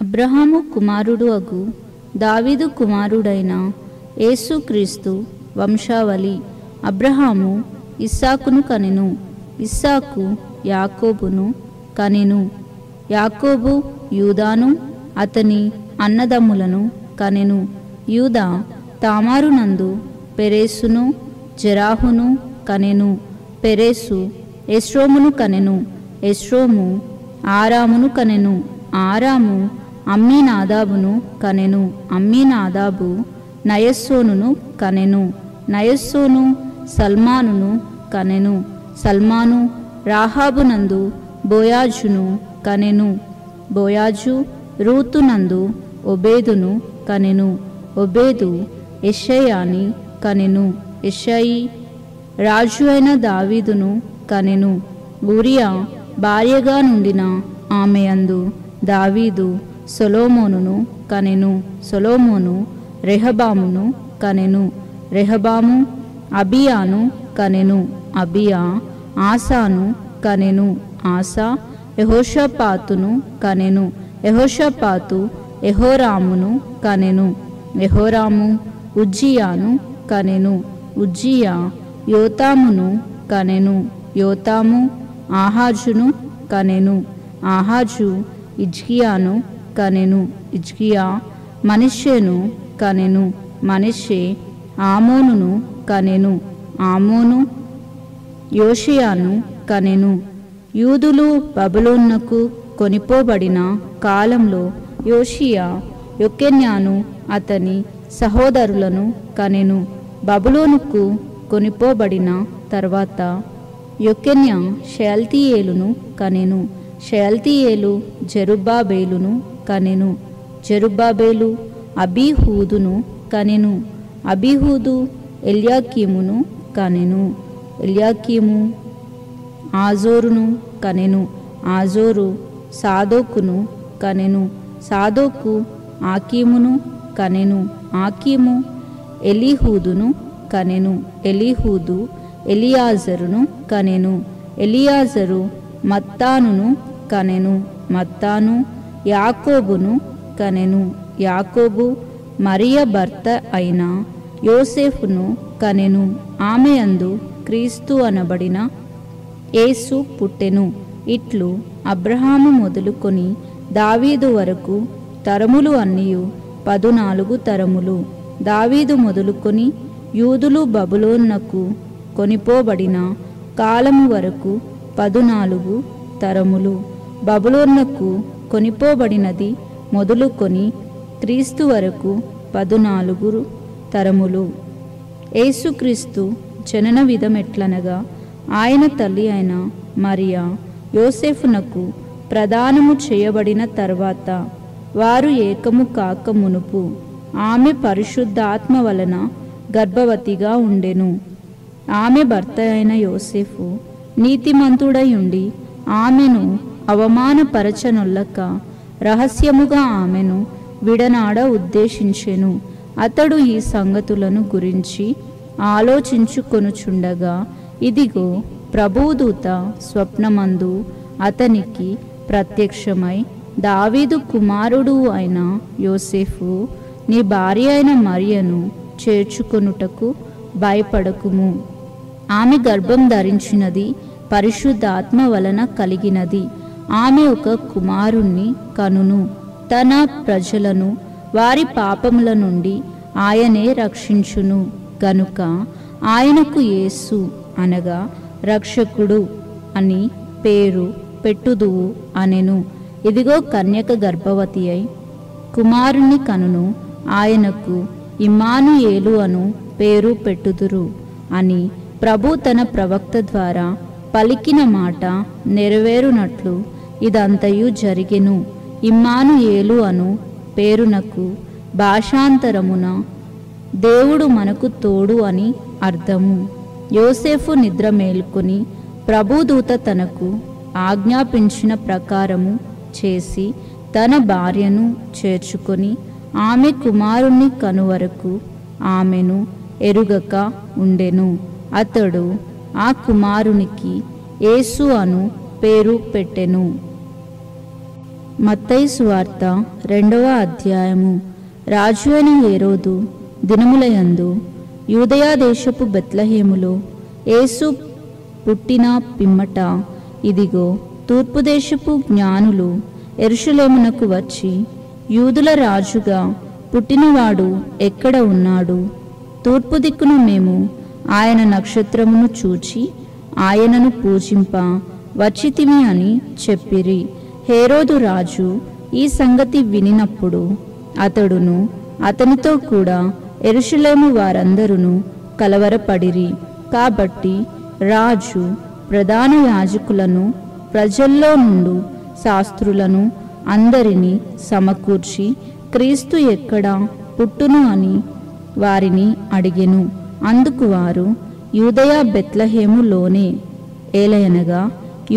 అబ్రహాము కుమారుడు అగు దావీదు కుమారుడైన యేసుక్రీస్తు వంశావళి. అబ్రహాము ఇస్సాకును కనెను, ఇస్సాకు యాకోబును కనెను, యాకోబు యూదాను అతని అన్నదమ్ములను కనెను. యూదా తామారునందు పెరేసును జెరాహును కనెను. పెరేసు ఎస్రోమును కనెను, ఎస్రోము ఆరామును కనెను, ఆరాము అమ్మీనాదాబును కనెను, అమ్మీనాదాబు నయస్సోనును కనెను, నయస్సోను సల్మానును కనెను, సల్మాను రాహాబునందు బోయాజును కనెను, బోయాజు రూతునందు ఒబేదును కనెను, ఒబేదు యెషయాని కనెను, యెషయి రాజు అయిన దావీదును కనెను. ఊరియా భార్యగా నుండిన ఆమె యందు దావీదు సొలొమోనును కనెను, సొలొమోను రెహబామును కనెను, రెహబాము అబియాను కనెను, అబియా ఆసాను కనెను, ఆసా యెహోషాపాతును కనెను, యెహోషాపాతు యెహోరామును కనెను, యెహోరాము ఉజ్జియాను కనెను, ఉజ్జియా యోతామును కనెను, యోతాము ఆహాజును కనెను, ఆహాజు హిజ్కియాను కనెను, హిజ్కియా మనష్షేను కనెను, మనష్షే ఆమోనును కనెను, ఆమోను యోషియాను కనెను. యూదులు బబులోనునకు కొనిపోబడిన కాలంలో యోషియా యొకెన్యాను అతని సహోదరులను కనెను. బబులోనుకు కొనిపోబడిన తర్వాత యొకెన్యా షయల్తీయేలును కనెను, షయల్తీయేలు జెరుబ్బాబేలును కనెను, జెరుబ్బాబేలు అబీహూదును కనెను, అబీహూదు ఎల్యాకీమును కనెను, ఎల్యాకీము ఆజోరును కనెను, ఆజోరు సాదోకును కనెను, సాదోకు ఆకీమును కనెను, ఆకీము ఎలీహూదును కనెను, ఎలీహూదు ఎలియాజరును కనెను, ఎలియాజరు మత్తానును కనెను, మత్తాను యాకోబును కనెను, యాకోబు మరియ భర్త అయిన యోసేఫును కనెను. ఆమె యందు క్రీస్తు అనబడిన యేసు పుట్టెను. ఇట్లు అబ్రహాము మొదలుకొని దావీదు వరకు తరములు అన్నియు 14 తరములు. దావీదు మొదలుకొని యూదులు బబులోనునకు కొనిపోబడిన కాలము వరకు 14 తరములు. బబులోనునకు కొనిపోబడినది మొదలుకొని క్రీస్తు వరకు 14 తరములు. యేసుక్రీస్తు జనన విధమెట్లనగా ఆయన తల్లి అయిన మరియా యోసేఫునకు ప్రదానము చేయబడిన తర్వాత వారు ఏకము కాక మునుపు ఆమె పరిశుద్ధాత్మ వలన గర్భవతిగా ఉండెను. ఆమె భర్త అయిన యోసేఫు నీతిమంతుడై ఉండి ఆమెను అవమానపరచనొల్లక రహస్యముగా ఆమెను విడనాడ ఉద్దేశించెను. అతడు ఈ సంగతులను గురించి ఆలోచించుకొనుచుండగా ఇదిగో ప్రభుదూత స్వప్నమందు అతనికి ప్రత్యక్షమై, దావీదు కుమారుడు అయిన యోసేఫు, నీ భార్య అయిన మరియను చేర్చుకొనుటకు భయపడకుము. ఆమె గర్భం ధరించినది పరిశుద్ధాత్మ వలన కలిగినది. ఆమె ఒక కుమారుణ్ణి కనును. తన ప్రజలను వారి పాపముల నుండి ఆయనే రక్షించును గనుక ఆయనకు యేసు అనగా రక్షకుడు అని పేరు పెట్టుదువు అనెను. ఇదిగో కన్యక గర్భవతి అయి కుమారుని కనును. ఆయనకు ఇమ్మానుయేలు అను పేరు పెట్టుదురు అని ప్రభు తన ప్రవక్త ద్వారా పలికిన మాట నెరవేరునట్లు ఇదంతయు జరిగెను. ఇమ్మానుయేలు అను పేరునకు భాషాంతరమున దేవుడు మనకు తోడు అని అర్థము. యోసేఫు నిద్ర మేల్కొని ప్రభుదూత తనకు ఆజ్ఞాపించిన ప్రకారము చేసి తన భార్యను చేర్చుకొని ఆమె కుమారుణ్ణి కనువరకు ఆమెను ఎరుగక ఉండెను. అతడు ఆ కుమారునికి యేసు అను పేరు పెట్టెను. మత్తయి సువార్త 2వ అధ్యాయము. రాజు అయిన హేరోదు దినములయందు యూదయా దేశపు బెత్లెహేములో యేసు పుట్టిన పిమ్మట ఇదిగో తూర్పు దేశపు జ్ఞానులు యెరూషలేమునకు వచ్చి, యూదుల రాజుగా పుట్టినవాడు ఎక్కడ ఉన్నాడు? తూర్పు దిక్కున మేము ఆయన నక్షత్రమును చూచి ఆయనను పూజింప వచ్చితిమి అని చెప్పిరి. హేరోదు రాజు ఈ సంగతి వినినప్పుడు అతడును అతనితో కూడా యెరూషలేము వారందరూ కలవరపడిరి. కాబట్టి రాజు ప్రధాన యాజకులను ప్రజల్లో నుండి శాస్త్రులను అందరినీ సమకూర్చి క్రీస్తు ఎక్కడ పుట్టును అని వారిని అడిగెను. అందుకు వారు, యూదయా బెత్లెహేములోనే. ఏలయనగా,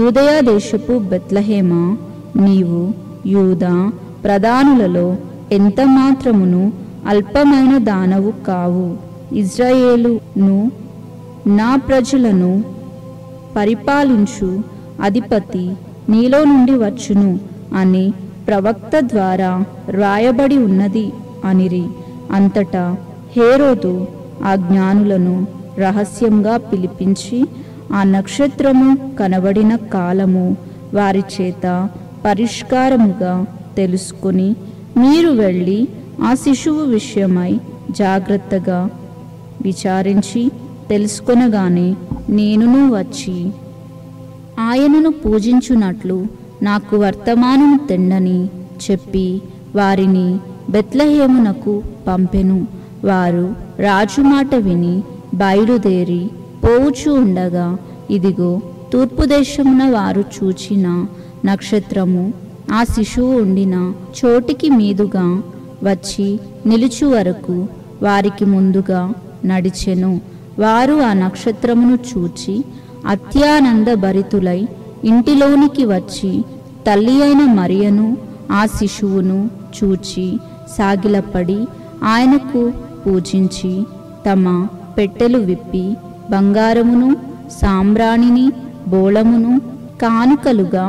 యూదయా దేశపు బెత్లెహేమా, నీవు యూదా ప్రధానులలో ఎంత మాత్రమును అల్పమైన దానవు కావు. ఇజ్రాయేలును నా ప్రజలను పరిపాలించు అధిపతి నీలో నుండి వచ్చును అని ప్రవక్త ద్వారా రాయబడి ఉన్నది అనిరి. అంతటా హేరోదు ఆ జ్ఞానులను రహస్యంగా పిలిపించి ఆ నక్షత్రము కనబడిన కాలము వారి చేత పరిష్కారముగా తెలుసుకొని, మీరు వెళ్ళి ఆ శిశువు విషయమై జాగ్రత్తగా విచారించి తెలుసుకొనగానే నేనును వచ్చి ఆయనను పూజించున్నట్లు నాకు వర్తమానము తెండని చెప్పి వారిని బెత్లెహేమునకు పంపెను. వారు రాజు మాట విని బయలుదేరి పోవుచూ ఉండగా, ఇదిగో తూర్పు దేశమున వారు చూచిన నక్షత్రము ఆ శిశువు ఉండిన చోటికి మీదుగా వచ్చి నిలుచు వరకు వారికి ముందుగా నడిచెను. వారు ఆ నక్షత్రమును చూచి అత్యానంద భరితులై ఇంటిలోనికి వచ్చి తల్లి అయిన మరియను ఆ శిశువును చూచి సాగిలపడి ఆయనకు పూజించి తమ పెట్టెలు విప్పి బంగారమును సాంబ్రాణిని బోళమును కానుకలుగా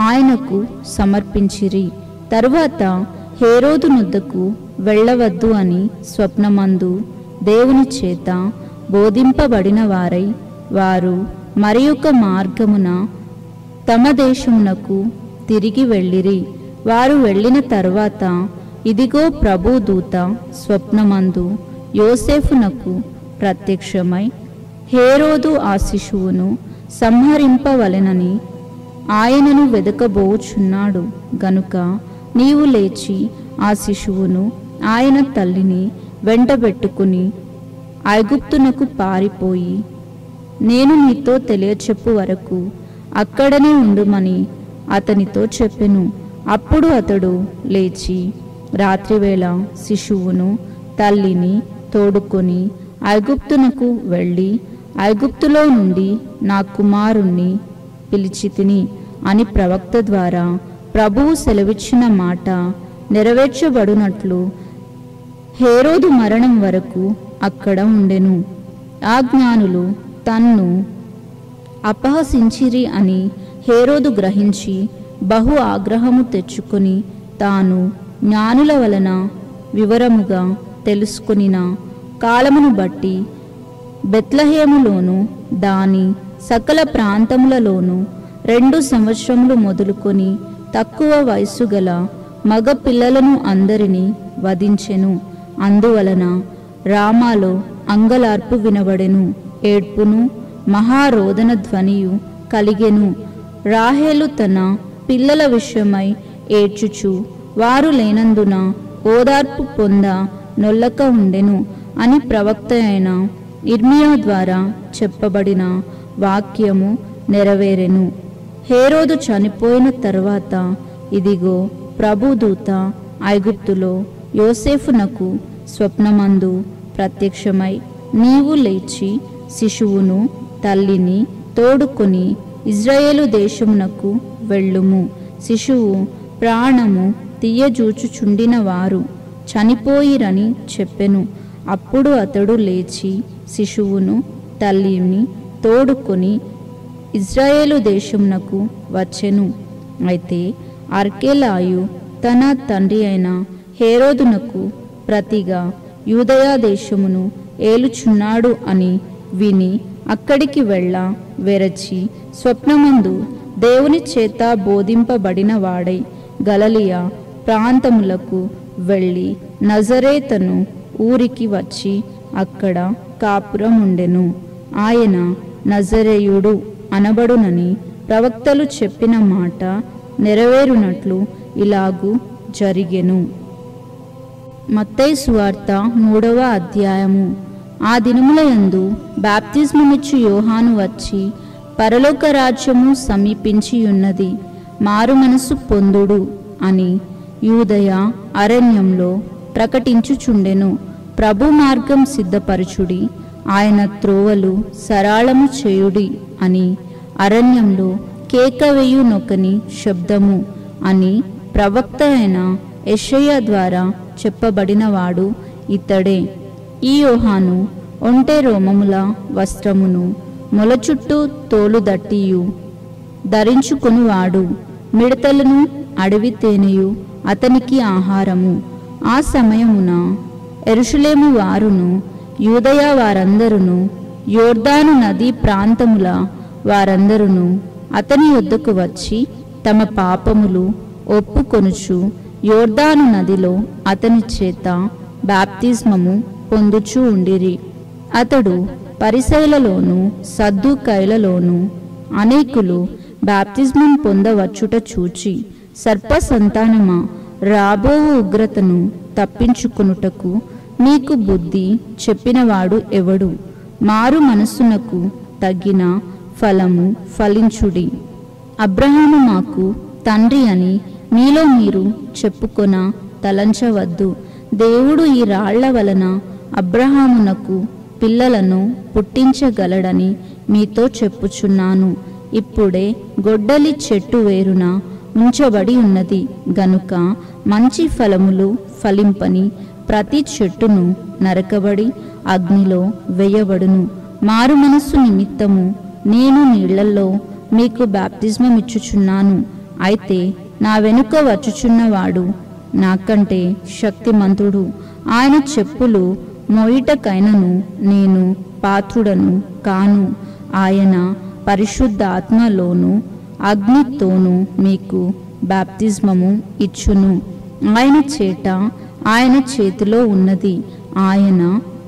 ఆయనకు సమర్పించిరి. తరువాత హేరోదు నొద్దకు వెళ్ళవద్దు అని స్వప్నమందు దేవుని చేత బోధింపబడిన వారై వారు మరి ఒక మార్గమున తమ దేశమునకు తిరిగి వెళ్ళిరి. వారు వెళ్ళిన తరువాత ఇదిగో ప్రభు దూత స్వప్నమందు యోసేఫునకు ప్రత్యక్షమై, హేరోదు ఆ శిశువును సంహరింపవలెనని ఆయనను వెదకబోచున్నాడు గనుక నీవు లేచి ఆ శిశువును ఆయన తల్లిని వెంటబెట్టుకుని ఐగుప్తునకు పారిపోయి నేను నీతో తెలియచెప్పు వరకు అక్కడనే ఉండుమని అతనితో చెప్పెను. అప్పుడు అతడు లేచి రాత్రివేళ శిశువును తల్లిని తోడుకొని ఐగుప్తునకు వెళ్ళి, ఐగుప్తులో నుండి నా కుమారుణ్ణి పిలిచితిని అని ప్రవక్త ద్వారా ప్రభువు సెలవిచ్చిన మాట నెరవేర్చబడినట్లు హేరోదు మరణం వరకు అక్కడ ఉండెను. ఆ జ్ఞానులు తన్ను అపహసించిరి అని హేరోదు గ్రహించి బహు ఆగ్రహము తెచ్చుకొని తాను జ్ఞానుల వలన వివరముగా తెలుసుకొనిన కాలమును బట్టి బెత్లెహేములోను దాని సకల ప్రాంతములలోనూ 2 సంవత్సరములు మొదలుకొని తక్కువ వయసు గల మగ పిల్లలను అందరినీ వధించెను. అందువలన రామాలో అంగలార్పు వినబడెను, ఏడ్పును మహారోదన ధ్వనియు కలిగెను. రాహేలు తన పిల్లల విషయమై ఏడ్చుచు వారు లేనందున ఓదార్పు పొంద నొల్లక ఉండెను అని ప్రవక్త అయిన ఇర్మియా ద్వారా చెప్పబడిన వాక్యము నెరవేరెను. హేరోదు చనిపోయిన తరువాత ఇదిగో ప్రభుదూత ఐగుప్తులో యోసేఫునకు స్వప్నమందు ప్రత్యక్షమై, నీవు లేచి శిశువును తల్లిని తోడుకొని ఇజ్రాయేలు దేశమునకు వెళ్ళుము. శిశువు ప్రాణము తీయజూచుచుండిన వారు చనిపోయిరని చెప్పెను. అప్పుడు అతడు లేచి శిశువును తల్లిని తోడుకొని ఇజ్రాయేలు దేశమునకు వచ్చెను. అయితే అర్కెలాయు తన తండ్రి అయిన హేరోదునకు ప్రతిగా యూదయా దేశమును ఏలుచున్నాడు అని విని అక్కడికి వెళ్ళ వెరచి స్వప్నమందు దేవుని చేత బోధింపబడిన వాడై గలిలయ ప్రాంతములకు వెళ్ళి నజరేతను ఊరికి వచ్చి అక్కడ కాపురం ఉండెను. ఆయన నజరేయుడు అనబడునని ప్రవక్తలు చెప్పిన మాట నెరవేరునట్లు ఇలాగు జరిగెను. మత్తయి సువార్త 3వ అధ్యాయము. ఆ దినములయందు బాప్తిస్మమిచ్చు యోహాను వచ్చి, పరలోక రాజ్యము సమీపించి ఉన్నది, మారు మనసు పొందుడు అని యూదయ అరణ్యంలో ప్రకటించుచుండెను. ప్రభు మార్గం సిద్ధపరచుడి, ఆయన త్రోవలు సరళము చేయుడి అని అరణ్యంలో కేకవేయునొకని శబ్దము అని ప్రవక్త అయిన యెషయా ద్వారా చెప్పబడినవాడు ఇతడే. ఈ యోహాను ఒంటె రోమముల వస్త్రమును మొల చుట్టూ తోలుదట్టియు ధరించుకునివాడు, మిడతలను అడవి తేనెయు అతనికి ఆహారము. ఆ సమయమున యెరూషలేము వారును యూదయ వారందరును యోర్దాను నదీ ప్రాంతముల వారందరును అతని యొద్దకు వచ్చి తమ పాపములు ఒప్పుకొనుచు యోర్దాను నదిలో అతని చేత బాప్తిస్మము పొందుచూ ఉండిరి. అతడు పరిసయ్యులలోను సద్దూకయ్యులలోను అనేకులు బాప్తిస్మం పొందవచ్చుట చూచి, సర్ప సంతానమా, రాబో ఉగ్రతను తప్పించుకొనుటకు నీకు బుద్ధి చెప్పినవాడు ఎవడు? మారు మనస్సునకు తగిన ఫలము ఫలించుడి. అబ్రహాము మాకు తండ్రి అని మీలో మీరు చెప్పుకొన తలంచవద్దు. దేవుడు ఈ రాళ్ల వలన అబ్రహామునకు పిల్లలను పుట్టించగలడని మీతో చెప్పుచున్నాను. ఇప్పుడే గొడ్డలి చెట్టు వేరున ఉంచబడి ఉన్నది గనుక మంచి ఫలములు ఫలింపని ప్రతి చెట్టును నరకబడి అగ్నిలో వేయబడును. మారు మనస్సు నిమిత్తము నేను నీళ్లలో మీకు బాప్తిస్మం ఇచ్చుచున్నాను. అయితే నా వెనుక వచ్చుచున్నవాడు నాకంటే శక్తిమంతుడు. ఆయన చెప్పులు మోయుటకైనను నేను పాత్రుడను కాను. ఆయన పరిశుద్ధాత్మలోను అగ్నితోనూ మీకు బాప్తిస్మము ఇచ్చును. ఆయన చేట ఆయన చేతిలో ఉన్నది. ఆయన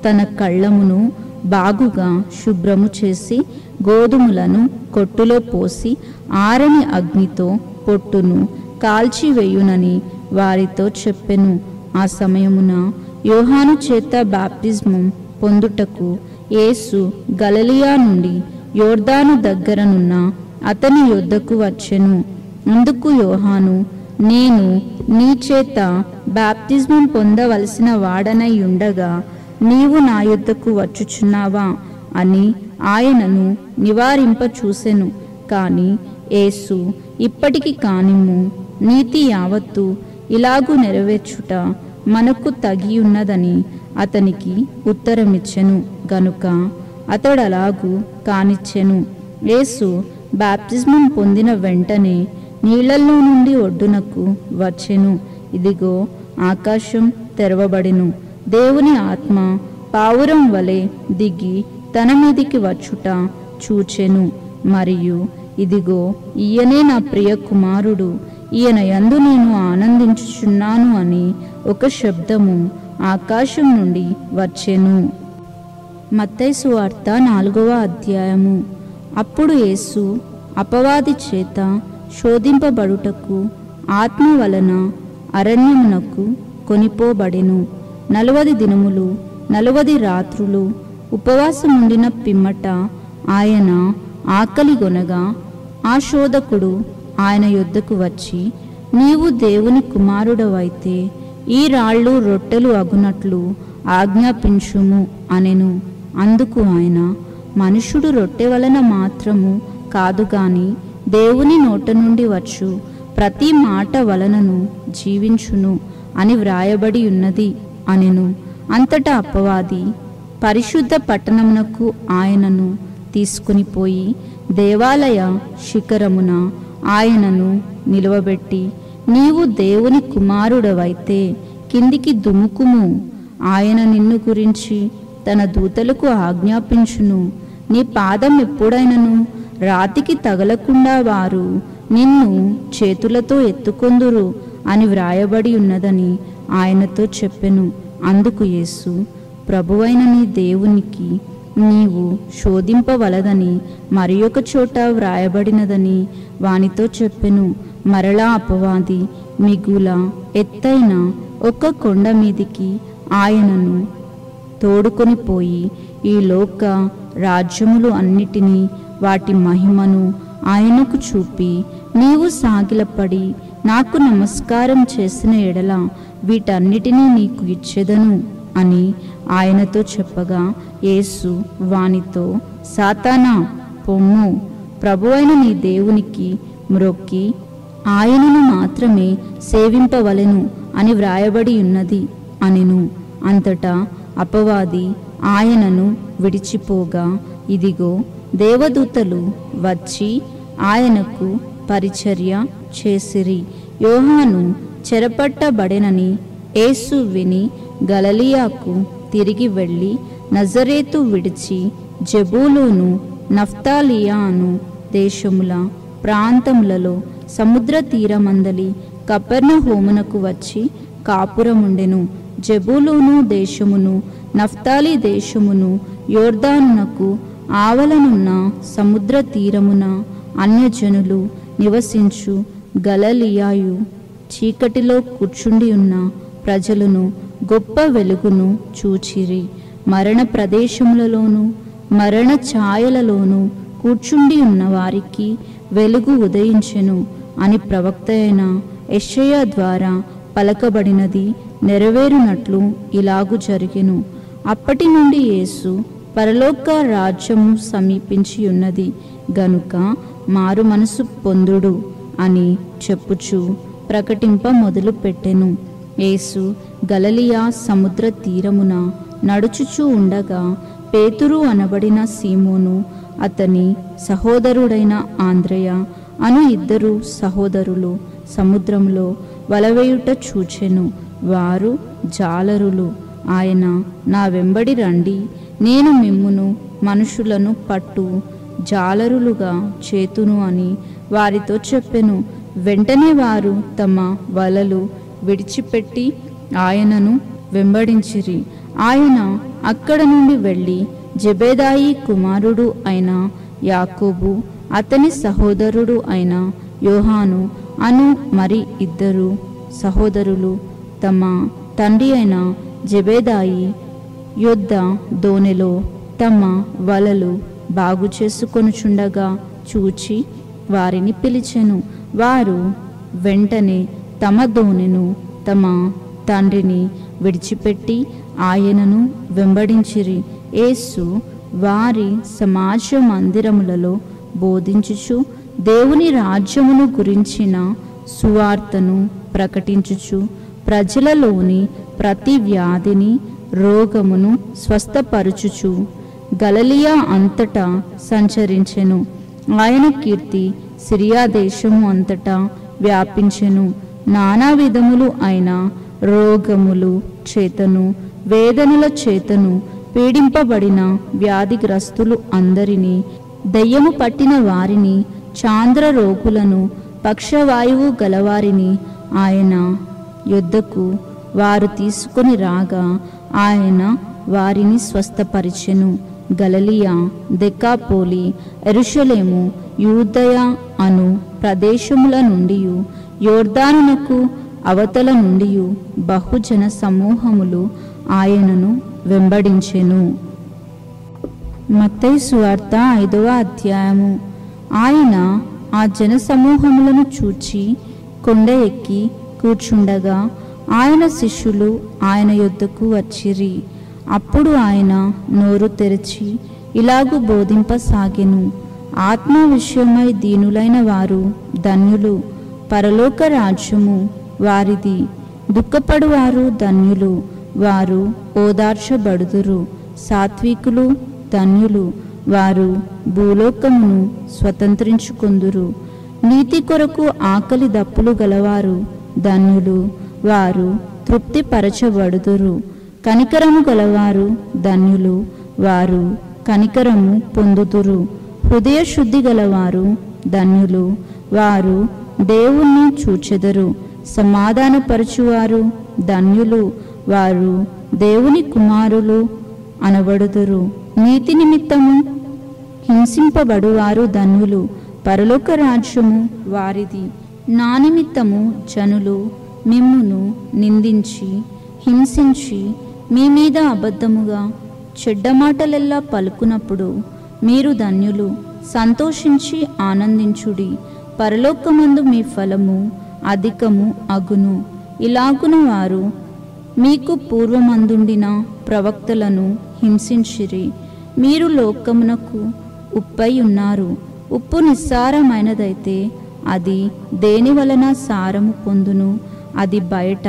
తన కళ్ళమును బాగుగా శుభ్రము చేసి గోధుమలను కొట్టులో పోసి ఆరని అగ్నితో పొట్టును కాల్చివేయునని వారితో చెప్పెను. ఆ సమయమున యోహాను చేత బాప్తిస్మం పొందుటకు యేసు గలిలయ నుండి యోర్దాను దగ్గరనున్న అతని యొద్దకు వచ్చెను. అందుకు యోహాను, నేను నీ చేత బాప్తిస్మం పొందవలసిన వాడనై ఉండగా నీవు నా యొద్దకు వచ్చుచున్నావా అని ఆయనను నివారింప చూసెను. కాని యేసు, ఇప్పటికి కానిమ్ము, నీతి యావత్తు ఇలాగు నెరవేర్చుట మనకు తగియున్నదని అతనికి ఉత్తరమిచ్చెను గనుక అతడలాగు కానిచ్చెను. యేసు బాప్తిస్మం పొందిన వెంటనే నీళ్లలో నుండి ఒడ్డునకు వచ్చెను. ఇదిగో ఆకాశం తెరవబడెను. దేవుని ఆత్మ పావురం వలె దిగి తన మీదికి వచ్చుట చూచెను. మరియు ఇదిగో ఈయనే నా ప్రియ కుమారుడు, ఈయన యందు నేను ఆనందించుచున్నాను అని ఒక శబ్దము ఆకాశం నుండి వచ్చెను. మత్తయి సువార్త 4వ అధ్యాయము. అప్పుడు యేసు అపవాది చేత శోధింపబడుటకు ఆత్మ వలన అరణ్యమునకు కొనిపోబడెను. 40 దినములు 40 రాత్రులు ఉపవాసముండిన పిమ్మట ఆయన ఆకలిగొనగా ఆ శోధకుడు ఆయన యొద్దకు వచ్చి, నీవు దేవుని కుమారుడవైతే ఈ రాళ్ళు రొట్టెలు అగునట్లు ఆజ్ఞాపించుము అనెను. అందుకు ఆయన, మనుషుడు రొట్టె వలన మాత్రము కాదు గాని దేవుని నోట నుండి వచ్చు ప్రతి మాట వలనను జీవించును అని వ్రాయబడి ఉన్నది అనెను. అంతటా అపవాది పరిశుద్ధ పట్టణమునకు ఆయనను తీసుకునిపోయి దేవాలయ శిఖరమున ఆయనను నిలువబెట్టి, నీవు దేవుని కుమారుడవైతే కిందికి దుముకుము. ఆయన నిన్ను గురించి తన దూతలకు ఆజ్ఞాపించును. నీ పాదం ఎప్పుడైనను రాతికి తగలకుండా వారు నిన్ను చేతులతో ఎత్తుకొందురు అని వ్రాయబడి ఉన్నదని ఆయనతో చెప్పెను. అందుకు యేసు, ప్రభువైన నీ దేవునికి నీవు శోధింపవలదని మరి ఒక చోట వ్రాయబడినదని వానితో చెప్పెను. మరలా అపవాది మిగుల ఎత్తైన ఒక కొండ మీదికి ఆయనను తోడుకొని పోయి ఈ లోక రాజ్యములు అన్నిటినీ వాటి మహిమను ఆయనకు చూపి, నీవు సాగిలపడి నాకు నమస్కారం చేసిన ఎడల వీటన్నిటినీ నీకు ఇచ్చేదను అని ఆయనతో చెప్పగా, యేసు వానితో, సాతానా పొమ్ము, ప్రభువైన నీ దేవునికి మ్రొక్కి ఆయనను మాత్రమే సేవింపవలెను అని వ్రాయబడి ఉన్నది అనెను. అంతటా అపవాది ఆయనను విడిచిపోగా, ఇదిగో దేవదూతలు వచ్చి ఆయనకు పరిచర్య చేసిరి. యోహాను చెరపట్టబడెనని యేసు విని గలిలయకు తిరిగి వెళ్ళి నజరేతు విడిచి జెబూలూను నఫ్తాలియాను దేశముల ప్రాంతములలో సముద్ర తీరమందలి కపెర్నహూమునకు వచ్చి కాపురముండెను. జెబూలూను దేశమును నఫ్తాలి దేశమును యోర్దానునకు ఆవలనున్న సముద్ర తీరమున అన్యజనులు నివసించు గలిలయయు చీకటిలో కూర్చుండి ఉన్న ప్రజలను గొప్ప వెలుగును చూచిరి. మరణ ప్రదేశములలోను మరణ ఛాయలలోను కూర్చుండి ఉన్న వారికి వెలుగు ఉదయించెను అని ప్రవక్త అయిన యెషయా ద్వారా పలకబడినది నెరవేరునట్లు ఇలాగు జరిగెను. అప్పటి నుండి యేసు పరలోక రాజ్యము సమీపించి ఉన్నది గనుక మారు మనసు పొందుడు అని చెప్పుచు ప్రకటింప మొదలు పెట్టెను. యేసు గలిలయ సముద్ర తీరమున నడుచుచూ ఉండగా పేతురు అనబడిన సీమోను, అతని సహోదరుడైన ఆంద్రెయ అను ఇద్దరు సహోదరులు సముద్రంలో వలవేయుట చూచెను. వారు జాలరులు. ఆయన, నా వెంబడి రండి, నేను మిమ్మును మనుషులను పట్టు జాలరులుగా చేతును అని వారితో చెప్పెను. వెంటనే వారు తమ వలలు విడిచిపెట్టి ఆయనను వెంబడించిరి. ఆయన అక్కడ నుండి వెళ్ళి జెబెదాయి కుమారుడు అయిన యాకోబు, అతని సహోదరుడు అయిన యోహాను అను మరి ఇద్దరు సహోదరులు తమ తండ్రి అయిన జెబెదాయి యొద్ద దోణిలో తమ వలలు బాగు చేసుకొనుచుండగా చూచి వారిని పిలిచెను. వారు వెంటనే తమ దోణిను తమ తండ్రిని విడిచిపెట్టి ఆయనను వెంబడించిరి. యేసు వారి సమాజ మందిరములలో బోధించుచు దేవుని రాజ్యమును గురించిన సువార్తను ప్రకటించుచు ప్రజలలోని ప్రతి వ్యాధిని రోగమును స్వస్థపరచుచు గలిలయ అంతటా సంచరించెను. ఆయన కీర్తి సిరియా దేశము అంతటా వ్యాపించెను. నానా విధములు అయిన రోగములు చేతను వేదనల చేతను పీడింపబడిన వ్యాధిగ్రస్తులు అందరినీ, దయ్యము పట్టిన వారిని, చాంద్ర రోగులను, పక్షవాయువు గలవారిని ఆయన యొద్దకు వారు తీసుకొని రాగా ఆయన వారిని స్వస్థపరిచెను. గలిలయ, దెకాపోలి, యెరూషలేము, యూదయ అను ప్రదేశముల నుండి యోర్దానునకు అవతల నుండి బహుజన సమూహములు ఆయనను వెంబడించెను. మత్తయి సువార్త 5వ అధ్యాయము. ఆయన ఆ జన సమూహములను చూచి కొండ ఎక్కి కూర్చుండగా ఆయన శిష్యులు ఆయన యొద్దకు వచ్చిరి. అప్పుడు ఆయన నోరు తెరిచి ఇలాగు బోధింపసాగెను. ఆత్మ విషయమై దీనులైన వారు ధన్యులు, పరలోక రాజ్యము వారిది. దుఃఖపడువారు ధన్యులు, వారు ఓదార్చబడుదురు. సాత్వికులు ధన్యులు, వారు భూలోకమును స్వతంత్రించుకొందురు. నీతి కొరకు ఆకలి దప్పులు గలవారు ధన్యులు, వారు తృప్తి పరచబడుదురు. కనికరము గలవారు ధన్యులు, వారు కనికరము పొందుదురు. హృదయ శుద్ధి గలవారు ధన్యులు, వారు దేవుణ్ణి చూచెదరు. సమాధానపరచువారు ధన్యులు, వారు దేవుని కుమారులు అనబడుదురు. నీతి నిమిత్తము హింసింపబడువారు ధన్యులు, పరలోక రాజ్యము వారిది. నా నిమిత్తము జనులు మిమ్మును నిందించి హింసించి మీ మీద అబద్ధముగా చెడ్డ మాటలెల్లా పలుకునప్పుడు మీరు ధన్యులు. సంతోషించి ఆనందించుడి, పరలోకమందు మీ ఫలము అధికము అగును. ఇలాగున వారు మీకు పూర్వమందుండిన ప్రవక్తలను హింసించిరి. మీరు లోకమునకు ఉప్పై ఉన్నారు. ఉప్పు నిస్సారమైనదైతే అది దేని వలన సారము పొందును? అది బయట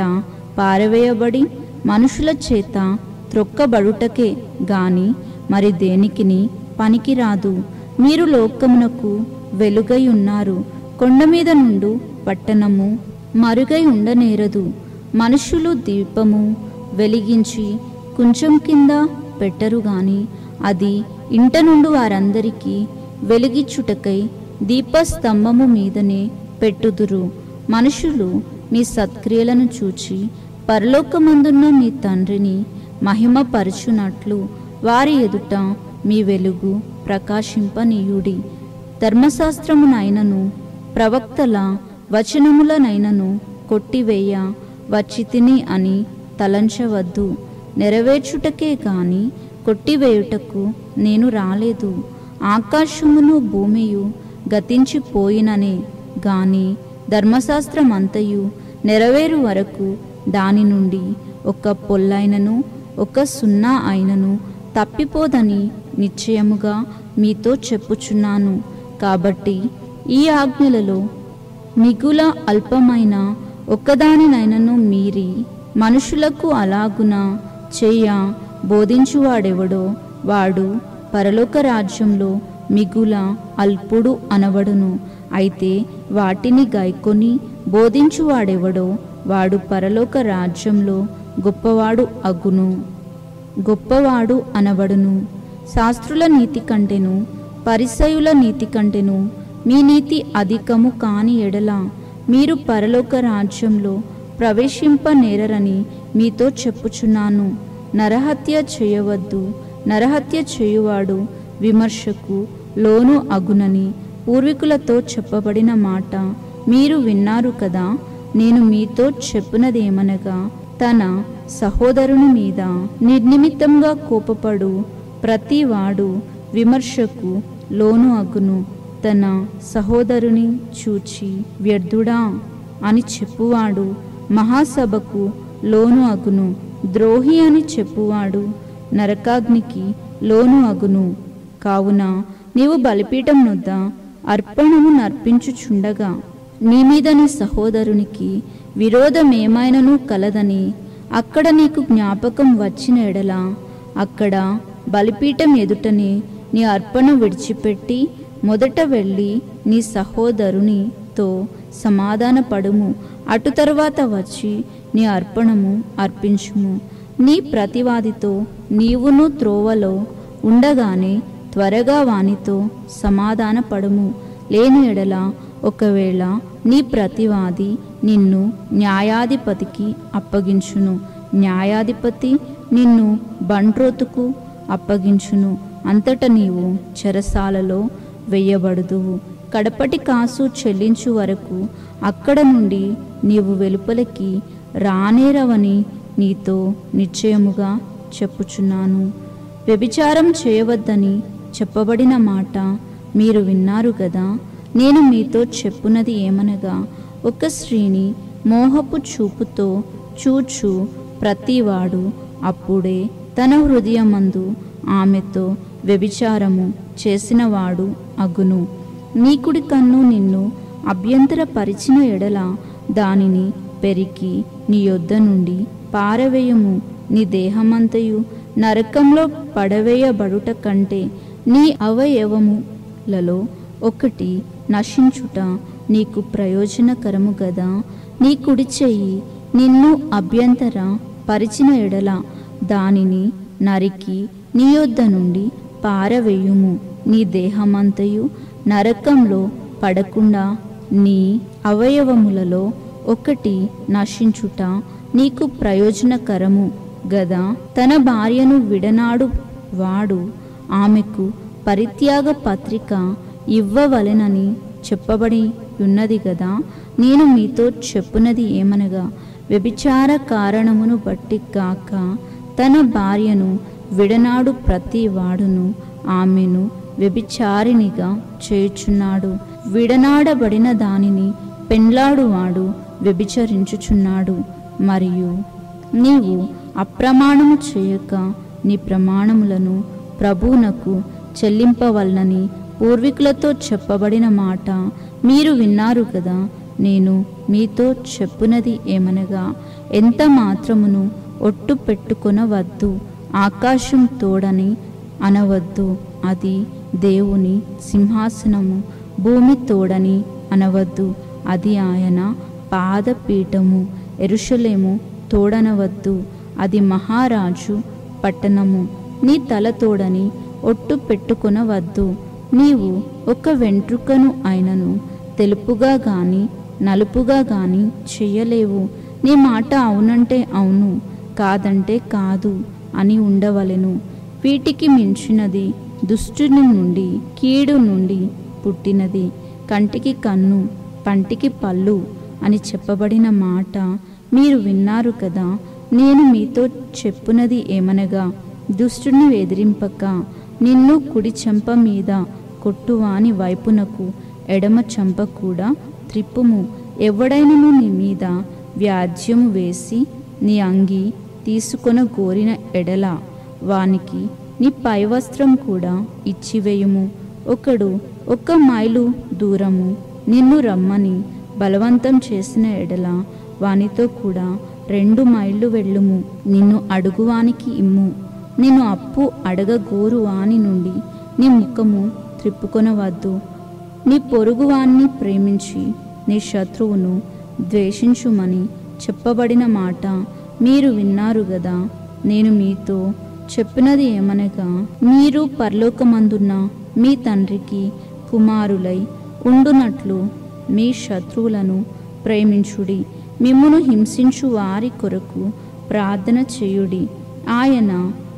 పారవేయబడి మనుషుల చేత త్రొక్కబడుటకే గాని మరి దేనికిని పనికిరాదు. మీరు లోకమునకు వెలుగై ఉన్నారు. కొండ మీద నుండు పట్టణము మరుగై ఉండనేరదు. మనుషులు దీపము వెలిగించి కొంచెం కింద పెట్టరు గాని అది ఇంట నుండి వారందరికీ వెలిగిచ్చుటకై దీపస్తంభము మీదనే పెట్టుదురు. మనుషులు మీ సత్క్రియలను చూచి పరలోకమందున్న మీ తండ్రిని మహిమపరచునట్లు వారి ఎదుట మీ వెలుగు ప్రకాశింపనీయుడి. ధర్మశాస్త్రమునైనను ప్రవక్తల వచనములనైనను కొట్టివేయ వచ్చితిని అని తలంచవద్దు. నెరవేర్చుటకే గాని కొట్టివేయుటకు నేను రాలేదు. ఆకాశమును భూమియు గతించిపోయిననే గాని ధర్మశాస్త్రమంతయు నెరవేరు వరకు దాని నుండి ఒక పొల్లైనను ఒక సున్నా అయినను తప్పిపోదని నిశ్చయముగా మీతో చెప్పుచున్నాను. కాబట్టి ఈ ఆజ్ఞలలో మిగుల అల్పమైన ఒక్కదానినైనను మీరి మనుషులకు అలాగున చెయ్య బోధించువాడెవడో వాడు పరలోక రాజ్యంలో మిగుల అల్పుడు అనబడును. అయితే వాటిని గైకొని బోధించువాడెవడో వాడు పరలోక రాజ్యంలో గొప్పవాడు అనబడును. శాస్త్రుల నీతి కంటెను పరిసయ్యుల నీతి కంటెను మీ నీతి అధికము కాని ఎడల మీరు పరలోక రాజ్యంలో ప్రవేశింపనేరని మీతో చెప్పుచున్నాను. నరహత్య చేయవద్దు. నరహత్య చేయువాడు విమర్శకు లోను అగునని పూర్వీకులతో చెప్పబడిన మాట మీరు విన్నారు కదా. నేను మీతో చెప్పునదేమనగా, తన సహోదరుని మీద నిర్నిమిత్తంగా కోపపడు ప్రతివాడు విమర్శకు లోను అగును. తన సహోదరుని చూచి వ్యర్థుడా అని చెప్పువాడు మహాసభకు లోను అగును. ద్రోహి అని చెప్పువాడు నరకాగ్నికి లోను అగును. కావున నీవు బలిపీఠం నొద్ద అర్పణము నర్పించుచుండగా నీ మీద నీ సహోదరునికి విరోధమేమైనను కలదని అక్కడ నీకు జ్ఞాపకం వచ్చిన ఎడల అక్కడ బలిపీఠం ఎదుటనే నీ అర్పణ విడిచిపెట్టి మొదట వెళ్ళి నీ సహోదరునితో సమాధానపడుము. అటు తర్వాత వచ్చి నీ అర్పణము అర్పించుము. నీ ప్రతివాదితో నీవును త్రోవలో ఉండగానే త్వరగా వానితో సమాధానపడుము. లేని ఎడల ఒకవేళ నీ ప్రతివాది నిన్ను న్యాయాధిపతికి అప్పగించును. న్యాయాధిపతి నిన్ను బంట్రోతుకు అప్పగించును. అంతట నీవు చెరసాలలో వేయబడుదువు. కడపటి కాసు చెల్లించు వరకు అక్కడ నుండి నీవు వెలుపలికి రానేరవని నీతో నిశ్చయముగా చెప్పుచున్నాను. వ్యభిచారం చేయవద్దని చెప్పబడిన మాట మీరు విన్నారు కదా. నేను మీతో చెప్పునది ఏమనగా, ఒక స్త్రీని మోహపు చూపుతో చూచు ప్రతివాడు అప్పుడే తన హృదయమందు ఆమెతో వ్యభిచారము చేసినవాడు అగును. నీ కుడి కన్ను నిన్ను అభ్యంతరపరిచిన ఎడల దానిని పెరికి నీ యొద్ద నుండి పారవేయము. నీ దేహమంతయు నరకంలో పడవేయబడుట కంటే నీ అవయవములలో ఒకటి నశించుట నీకు ప్రయోజనకరము గదా. నీ కుడి చెయ్యి నిన్ను అభ్యంతర పరిచిన ఎడల దానిని నరికి నీ యొద్ద నుండి పారవేయుము. నీ దేహమంతయు నరకంలో పడకుండా నీ అవయవములలో ఒకటి నశించుట నీకు ప్రయోజనకరము గదా. తన భార్యను విడనాడు వాడు ఆమెకు పరిత్యాగ పత్రిక ఇవ్వవలెనని చెప్పబడి ఉన్నది గదా. నేను మీతో చెప్పునది ఏమనగా, వ్యభిచార కారణమును బట్టి కాక తన భార్యను విడనాడు ప్రతి వాడును ఆమెను వ్యభిచారినిగా చేయుచున్నాడు. విడనాడబడిన దానిని పెండ్లాడువాడు వ్యభిచరించుచున్నాడు. మరియు నీవు అప్రమాణము చేయక నీ ప్రమాణములను ప్రభువునకు చెల్లింపవలనని పూర్వీకులతో చెప్పబడిన మాట మీరు విన్నారు కదా. నేను మీతో చెప్పునది ఏమనగా, ఎంత మాత్రమును ఒట్టు పెట్టుకొనవద్దు, ఆకాశం తోడని అనవద్దు, అది దేవుని సింహాసనము, భూమి తోడని అనవద్దు, అది ఆయన పాదపీఠము, యెరూషలేము తోడనవద్దు, అది మహారాజు పట్టణము. నీ తల తోడని ఒట్టు పెట్టుకొనవద్దు. నీవు ఒక వెంట్రుకను అయినను తెలుపుగా గాని నలుపుగా గాని చెయ్యలేవు. నీ మాట అవునంటే అవును, కాదంటే కాదు అని ఉండవలెను. వీటికి మించినది దుష్టుని నుండి కీడు నుండి పుట్టినది. కంటికి కన్ను, పంటికి పళ్ళు అని చెప్పబడిన మాట మీరు విన్నారు కదా. నేను మీతో చెప్పునది ఏమనగా, దుష్టుని ఎదిరింపక నిన్ను కుడి చెంప మీద కొట్టువాని వైపునకు ఎడమ చెంప కూడా త్రిప్పుము. ఎవడైనను నీ మీద వ్యాజ్యము వేసి నీ అంగి తీసుకొన గోరిన ఎడల వానికి నీ పై వస్త్రం కూడా ఇచ్చివేయుము. ఒకడు 1 మైలు దూరము నిన్ను రమ్మని బలవంతం చేసిన ఎడల వానితో కూడా 2 మైళ్ళు వెళ్ళుము. నిన్ను అడుగువానికి ఇమ్ము. నిన్ను అప్పు అడగగోరు వాని నుండి నీ ముఖము త్రిప్పుకొనవద్దు. నీ పొరుగువాన్ని ప్రేమించి నీ శత్రువును ద్వేషించుమని చెప్పబడిన మాట మీరు విన్నారు గదా. నేను మీతో చెప్పినది ఏమనగా, మీరు పరలోకమందున్న మీ తండ్రికి కుమారులై ఉండునట్లు మీ శత్రువులను ప్రేమించుడి, మిమ్మును హింసించు వారి కొరకు ప్రార్థన చేయుడి. ఆయన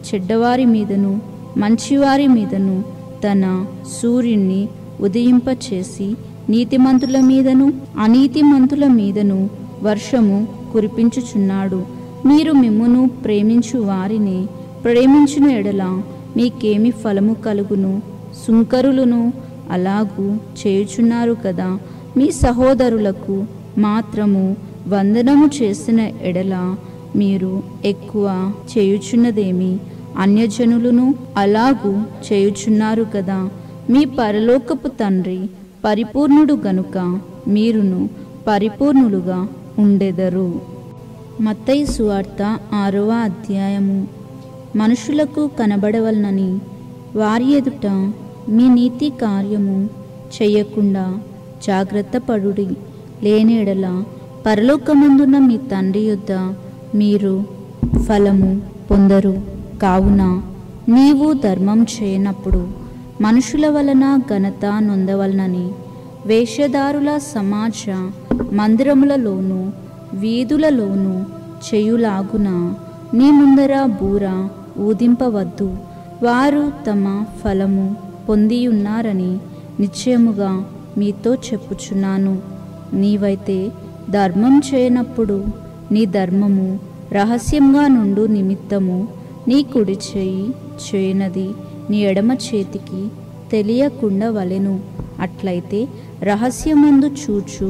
చెడ్డవారి మీదను మంచివారి మీదను తన సూర్యుని ఉదయింపచేసి నీతిమంతుల మీదను అనీతిమంతుల మీదను వర్షము కురిపించుచున్నాడు. మీరు మిమ్మును ప్రేమించు వారిని ప్రేమించిన ఎడల మీకేమి ఫలము కలుగును? సుంకరులను అలాగూ చేయుచున్నారు కదా. మీ సహోదరులకు మాత్రము వందనము చేసిన ఎడల మీరు ఎక్కువ చేయుచున్నదేమి? అన్యజనులను అలాగూ చేయుచున్నారు కదా. మీ పరలోకపు తండ్రి పరిపూర్ణుడు గనుక మీరును పరిపూర్ణులుగా ఉండెదరు. మత్తయి సువార్త 6వ అధ్యాయము. మనుషులకు కనబడవలనని వారి ఎదుట మీ నీతి కార్యము చెయ్యకుండా జాగ్రత్త పడుడి. లేనేడల పరలోకమందున్న మీ తండ్రి యొద్ద మీరు ఫలము పొందరు. కావున నీవు ధర్మం చేయనప్పుడు మనుషుల వలన ఘనత నొందవలనని వేషధారుల సమాజ మందిరములలోను వీధులలోను చేయులాగున నీ ముందర బూర ఊదింపవద్దు. వారు తమ ఫలము పొందియున్నారని నిశ్చయముగా మీతో చెప్పుచున్నాను. నీవైతే ధర్మం చేయనప్పుడు నీ ధర్మము రహస్యంగా నుండు నిమిత్తము నీ కుడి చేయి చేయనది నీ ఎడమ చేతికి తెలియకుండా వలెను. అట్లయితే రహస్యమందు చూచు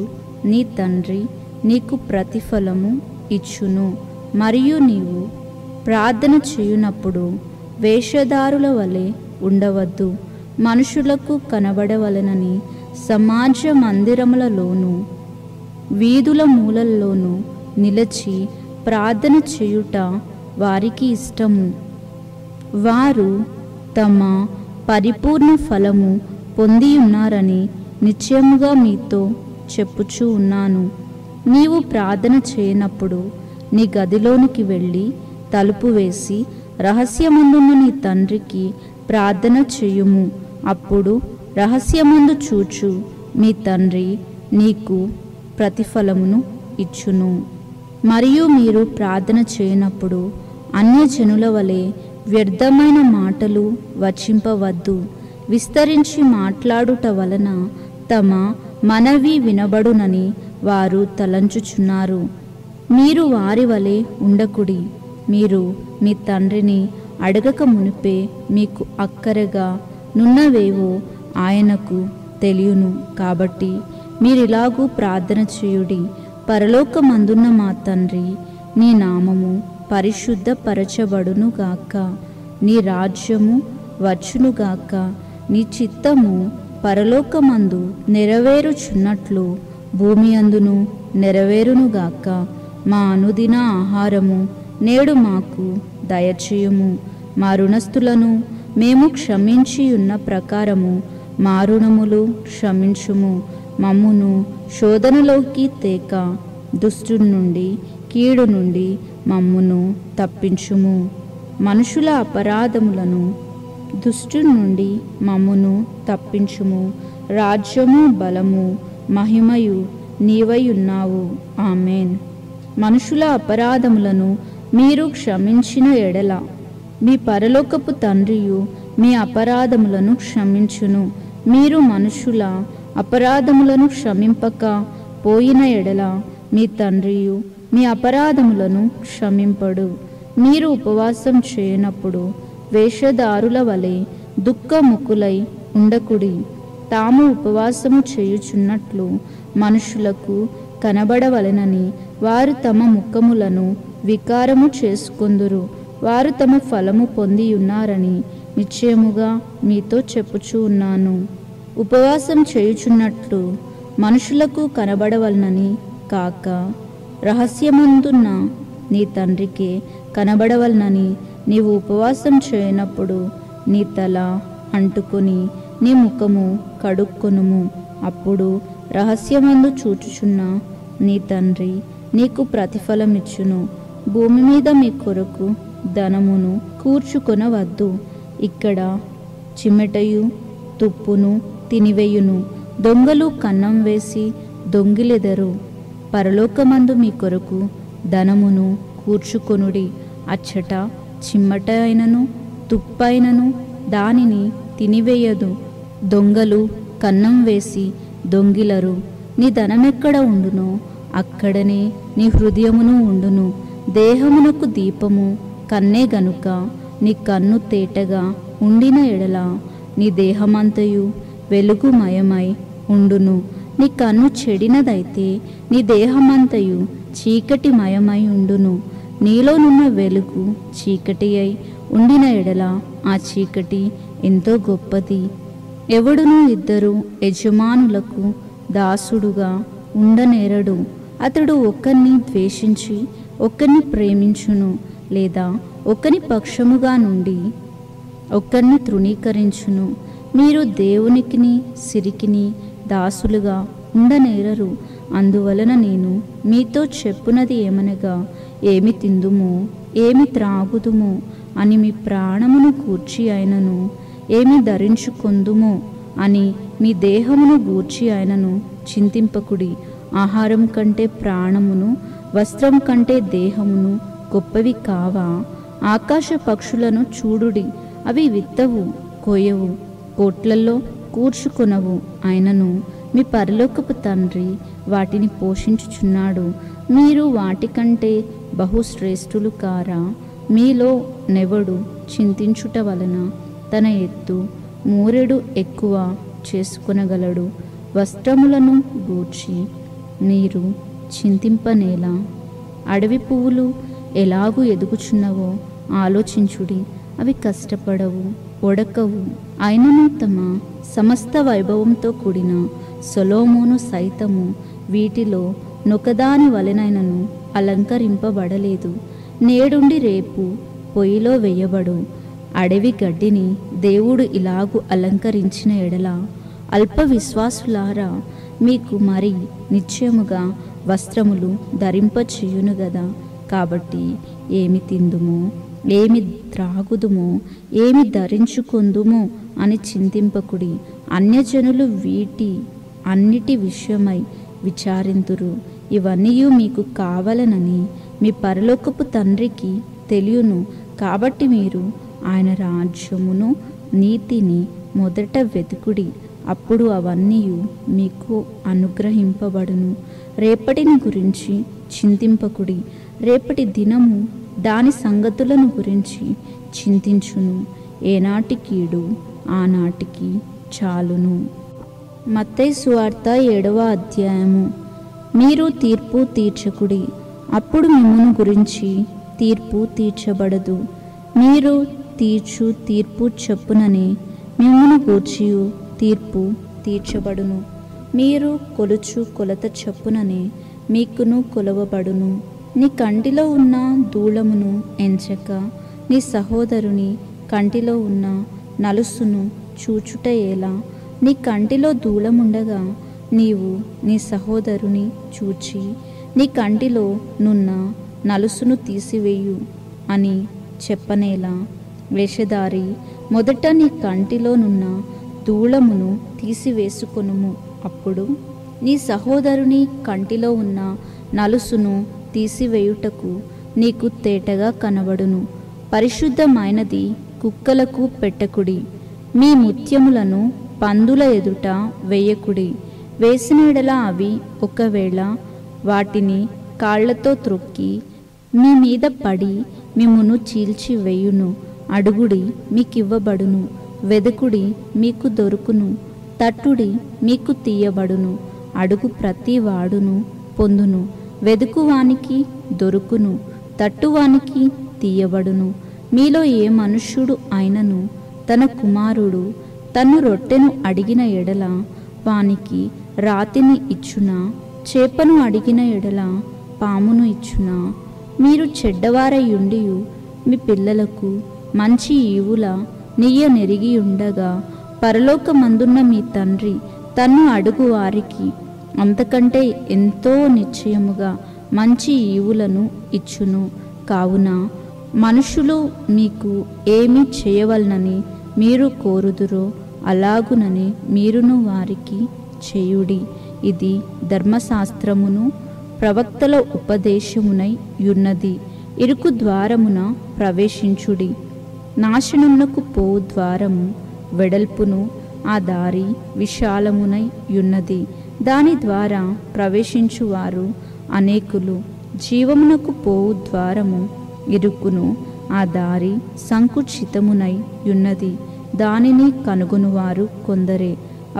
నీ తండ్రి నీకు ప్రతిఫలము ఇచ్చును. మరియు నీవు ప్రార్థన చేయునప్పుడు వేషధారుల వలె ఉండవద్దు, మనుషులకు కనబడవలెనని సమాజ మందిరములలోను వీధుల మూలల్లోనూ నిలిచి ప్రార్థన చేయుట వారికి ఇష్టము. వారు తమ పరిపూర్ణ ఫలము పొందియున్నారని నిశ్చయముగా మీతో చెప్పుచూ ఉన్నాను. నీవు ప్రార్థన చేయనప్పుడు నీ గదిలోనికి వెళ్ళి తలుపు వేసి రహస్యమందున్న నీ తండ్రికి ప్రార్థన చేయుము. అప్పుడు రహస్యమందు చూచు మీ తండ్రి నీకు ప్రతిఫలమును ఇచ్చును. మరియు మీరు ప్రార్థన చేయనప్పుడు అన్యజనుల వలె వ్యర్థమైన మాటలు వచింపవద్దు. విస్తరించి మాట్లాడుట వలన తమ మనవి వినబడునని వారు తలంచుచున్నారు. మీరు వారి వలె ఉండకుడి. మీరు మీ తండ్రిని అడగక మునిపే మీకు అక్కరగా నున్నవేవో ఆయనకు తెలియను. కాబట్టి మీరిలాగూ ప్రార్థన చేయుడి. పరలోకమందున్న మా తండ్రి, నీ నామము పరిశుద్ధపరచబడునుగాక. నీ రాజ్యము వచ్చునుగాక. నీ చిత్తము పరలోకమందు నెరవేరుచున్నట్లు భూమి అందును నెరవేరునుగాక. మా అనుదిన ఆహారము నేడు మాకు దయచేయుము. మా రుణస్థులను మేము క్షమించి ఉన్న ప్రకారము మా రుణములు క్షమించుము. మమ్మును శోధనలోకి తేక దుష్టుడి నుండి కీడు నుండి మమ్మును తప్పించుము. మనుషుల అపరాధములను దుష్టుడి నుండి మమ్మును తప్పించుము. రాజ్యము బలము మహిమయు నీవై ఉన్నావు. ఆమేన్. మనుషుల అపరాధములను మీరు క్షమించిన ఎడల మీ పరలోకపు తండ్రియు మీ అపరాధములను క్షమించును. మీరు మనుషుల అపరాధములను క్షమింపక పోయిన ఎడల మీ తండ్రియు మీ అపరాధములను క్షమింపడు. మీరు ఉపవాసం చేయనప్పుడు వేషధారుల వలె దుఃఖముఖులై ఉండకుడి. తాము ఉపవాసము చేయుచున్నట్లు మనుషులకు కనబడవలెనని వారు తమ ముఖములను వికారము చేసుకొందురు. వారు తమ ఫలము పొంది ఉన్నారని నిశ్చయముగా మీతో చెప్పుచూ ఉన్నాను. ఉపవాసం చేయుచున్నట్లు మనుషులకు కనబడవలనని కాక రహస్యమందున్న నీ తండ్రికే కనబడవలనని నీవు ఉపవాసం చేయనప్పుడు నీ తల అంటుకొని నీ ముఖము కడుక్కొనుము. అప్పుడు రహస్యమందు చూచుచున్న నీ తండ్రి నీకు ప్రతిఫలమిచ్చును. భూమి మీద మీ కొరకు ధనమును కూర్చుకొనవద్దు. ఇక్కడ చిమ్మెటయు తుప్పును తినివేయును, దొంగలు కన్నం వేసి దొంగిలెదరు. పరలోకమందు మీ కొరకు ధనమును కూర్చుకొనుడి. అచ్చట చిమ్మట అయినను తుప్పైనను దానిని తినివేయదు. దొంగలు కన్నం వేసి దొంగిలరు. నీ ధనమెక్కడ ఉండునో అక్కడనే నీ హృదయమును ఉండును. దేహమునకు దీపము కన్నే గనుక నీ కన్ను తేటగా ఉండిన ఎడల నీ దేహమంతయు వెలుగుమయమై ఉండును. నీ కన్ను చెడినదైతే నీ దేహమంతయు చీకటిమయమై ఉండును. నీలోనున్న వెలుగు చీకటి అయి ఉండిన ఎడల ఆ చీకటి ఎంతో గొప్పది. ఎవడును ఇద్దరు యజమానులకు దాసుడుగా ఉండనేరడు. అతడు ఒకరిని ద్వేషించి ఒకరిని ప్రేమించును, లేదా ఒకని పక్షముగా నుండి ఒకరిని తృణీకరించును. మీరు దేవునికిని సిరికిని దాసులుగా ఉండనేరరు. అందువలన నేను మీతో చెప్పునది ఏమనగా, ఏమి తిందుమో ఏమి త్రాగుదుమో అని మీ ప్రాణమును గూర్చి అయినను, ఏమి ధరించుకొందుమో అని మీ దేహమును గూర్చి అయినను చింతింపకుడి. ఆహారం కంటే ప్రాణమును, వస్త్రం కంటే దేహమును గొప్పవి కావా? ఆకాశ పక్షులను చూడుడి, అవి విత్తవు, కోయవు, కోట్లలో కూర్చుకొనవు, అయినను మీ పరలోకపు తండ్రి వాటిని పోషించుచున్నాడు. మీరు వాటికంటే బహుశ్రేష్ఠులు కారా? మీలో నెవడు చింతించుట వలన తన ఎత్తు మూరెడు ఎక్కువ చేసుకొనగలడు? వస్త్రములను గూర్చి మీరు చింతింపనేలా? అడవి పువ్వులు ఎలాగూ ఎదుగుచున్నవో ఆలోచించుడి. అవి కష్టపడవు, ఒడకవు, అయినను తమ సమస్త వైభవంతో కూడిన సొలొమోను సైతము వీటిలో నొకదాని వలెనైనను అలంకరింపబడలేదు. నేడుండి రేపు పొయ్యిలో వేయబడు అడవి గడ్డిని దేవుడు ఇలాగు అలంకరించిన ఎడల, అల్ప విశ్వాసులారా, మీకు మరి నిశ్చయముగా వస్త్రములు ధరింపచేయును గదా. కాబట్టి ఏమి తిందుమో, ఏమి త్రాగుదుమో, ఏమి ధరించుకొందుమో అని చింతింపకుడి. అన్యజనులు వీటి అన్నిటి విషయమై విచారింతురు. ఇవన్నీ మీకు కావాలనని మీ పరలోకపు తండ్రికి తెలియను. కాబట్టి మీరు ఆయన రాజ్యమును నీతిని మొదట వెతుకుడి, అప్పుడు అవన్నీ మీకు అనుగ్రహింపబడును. రేపటిని గురించి చింతింపకుడి, రేపటి దినము దాని సంగతులను గురించి చింతించును. ఏనాటి కీడు ఆనాటికి చాలును. మత్తయి సువార్త 7వ అధ్యాయము. మీరు తీర్పు తీర్చకుడి, అప్పుడు మిమ్మును గురించి తీర్పు తీర్చబడదు. మీరు తీర్చు తీర్పు చొప్పుననే మిమ్మును గూర్చి తీర్పు తీర్చబడును. మీరు కొలుచు కొలత చొప్పుననే మీకును కొలవబడును. నీ కంటిలో ఉన్న దూలమును ఎంచక నీ సహోదరుని కంటిలో ఉన్న నలుసును చూచుట ఎలా? నీ కంటిలో దూలముండగా నీవు నీ సహోదరుని చూచి నీ కంటిలో నున్న నలుసును తీసివేయు అని చెప్పనేలా? వేషధారి, మొదట నీ కంటిలో నున్న దూలమును తీసివేసుకొనుము, అప్పుడు నీ సహోదరుని కంటిలో ఉన్న నలుసును తీసివేయుటకు నీకు తేటగా కనబడును. పరిశుద్ధమైనది కుక్కలకు పెట్టకుడి. మీ ముత్యములను పందుల ఎదుట వేయకుడి. వేసిన ఎడల అవి ఒకవేళ వాటిని కాళ్లతో త్రొక్కి మీ మీద పడి మిమ్మును చీల్చి వేయును. అడుగుడి, మీకివ్వబడును. వెదకుడి, మీకు దొరుకును. తట్టుడి, మీకు తీయబడును. అడుగు ప్రతి వాడును పొందును. వెదుకువానికి దొరుకును, తట్టువానికి తీయబడును. మీలో ఏ మనుష్యుడు అయినను తన కుమారుడు తను రొట్టెను అడిగిన ఎడల వానికి రాతిని ఇచ్చునా? చేపను అడిగిన ఎడల పామును ఇచ్చునా? మీరు చెడ్డవారయుండి మీ పిల్లలకు మంచి ఈవుల నెరిగి ఉండగా పరలోకమందున్న మీ తండ్రి తన్ను అడుగు వారికి అంతకంటే ఎంతో నిశ్చయముగా మంచి ఈవులను ఇచ్చును. కావున మనుషులు మీకు ఏమి చేయవలనని మీరు కోరుదురో అలాగునని మీరును వారికి చేయుడి. ఇది ధర్మశాస్త్రమును ప్రవక్తల ఉపదేశమునై యున్నది. ఇరుకు ద్వారమున ప్రవేశించుడి. నాశనమునకు పోవు ద్వారము వెడల్పును, ఆ దారి విశాలమునై యున్నది. దాని ద్వారా ప్రవేశించువారు అనేకులు. జీవమునకు పోవు ద్వారము ఇరుకును, ఆ దారి సంకుచితమునై యున్నది. దానిని కనుగొనువారు కొందరే.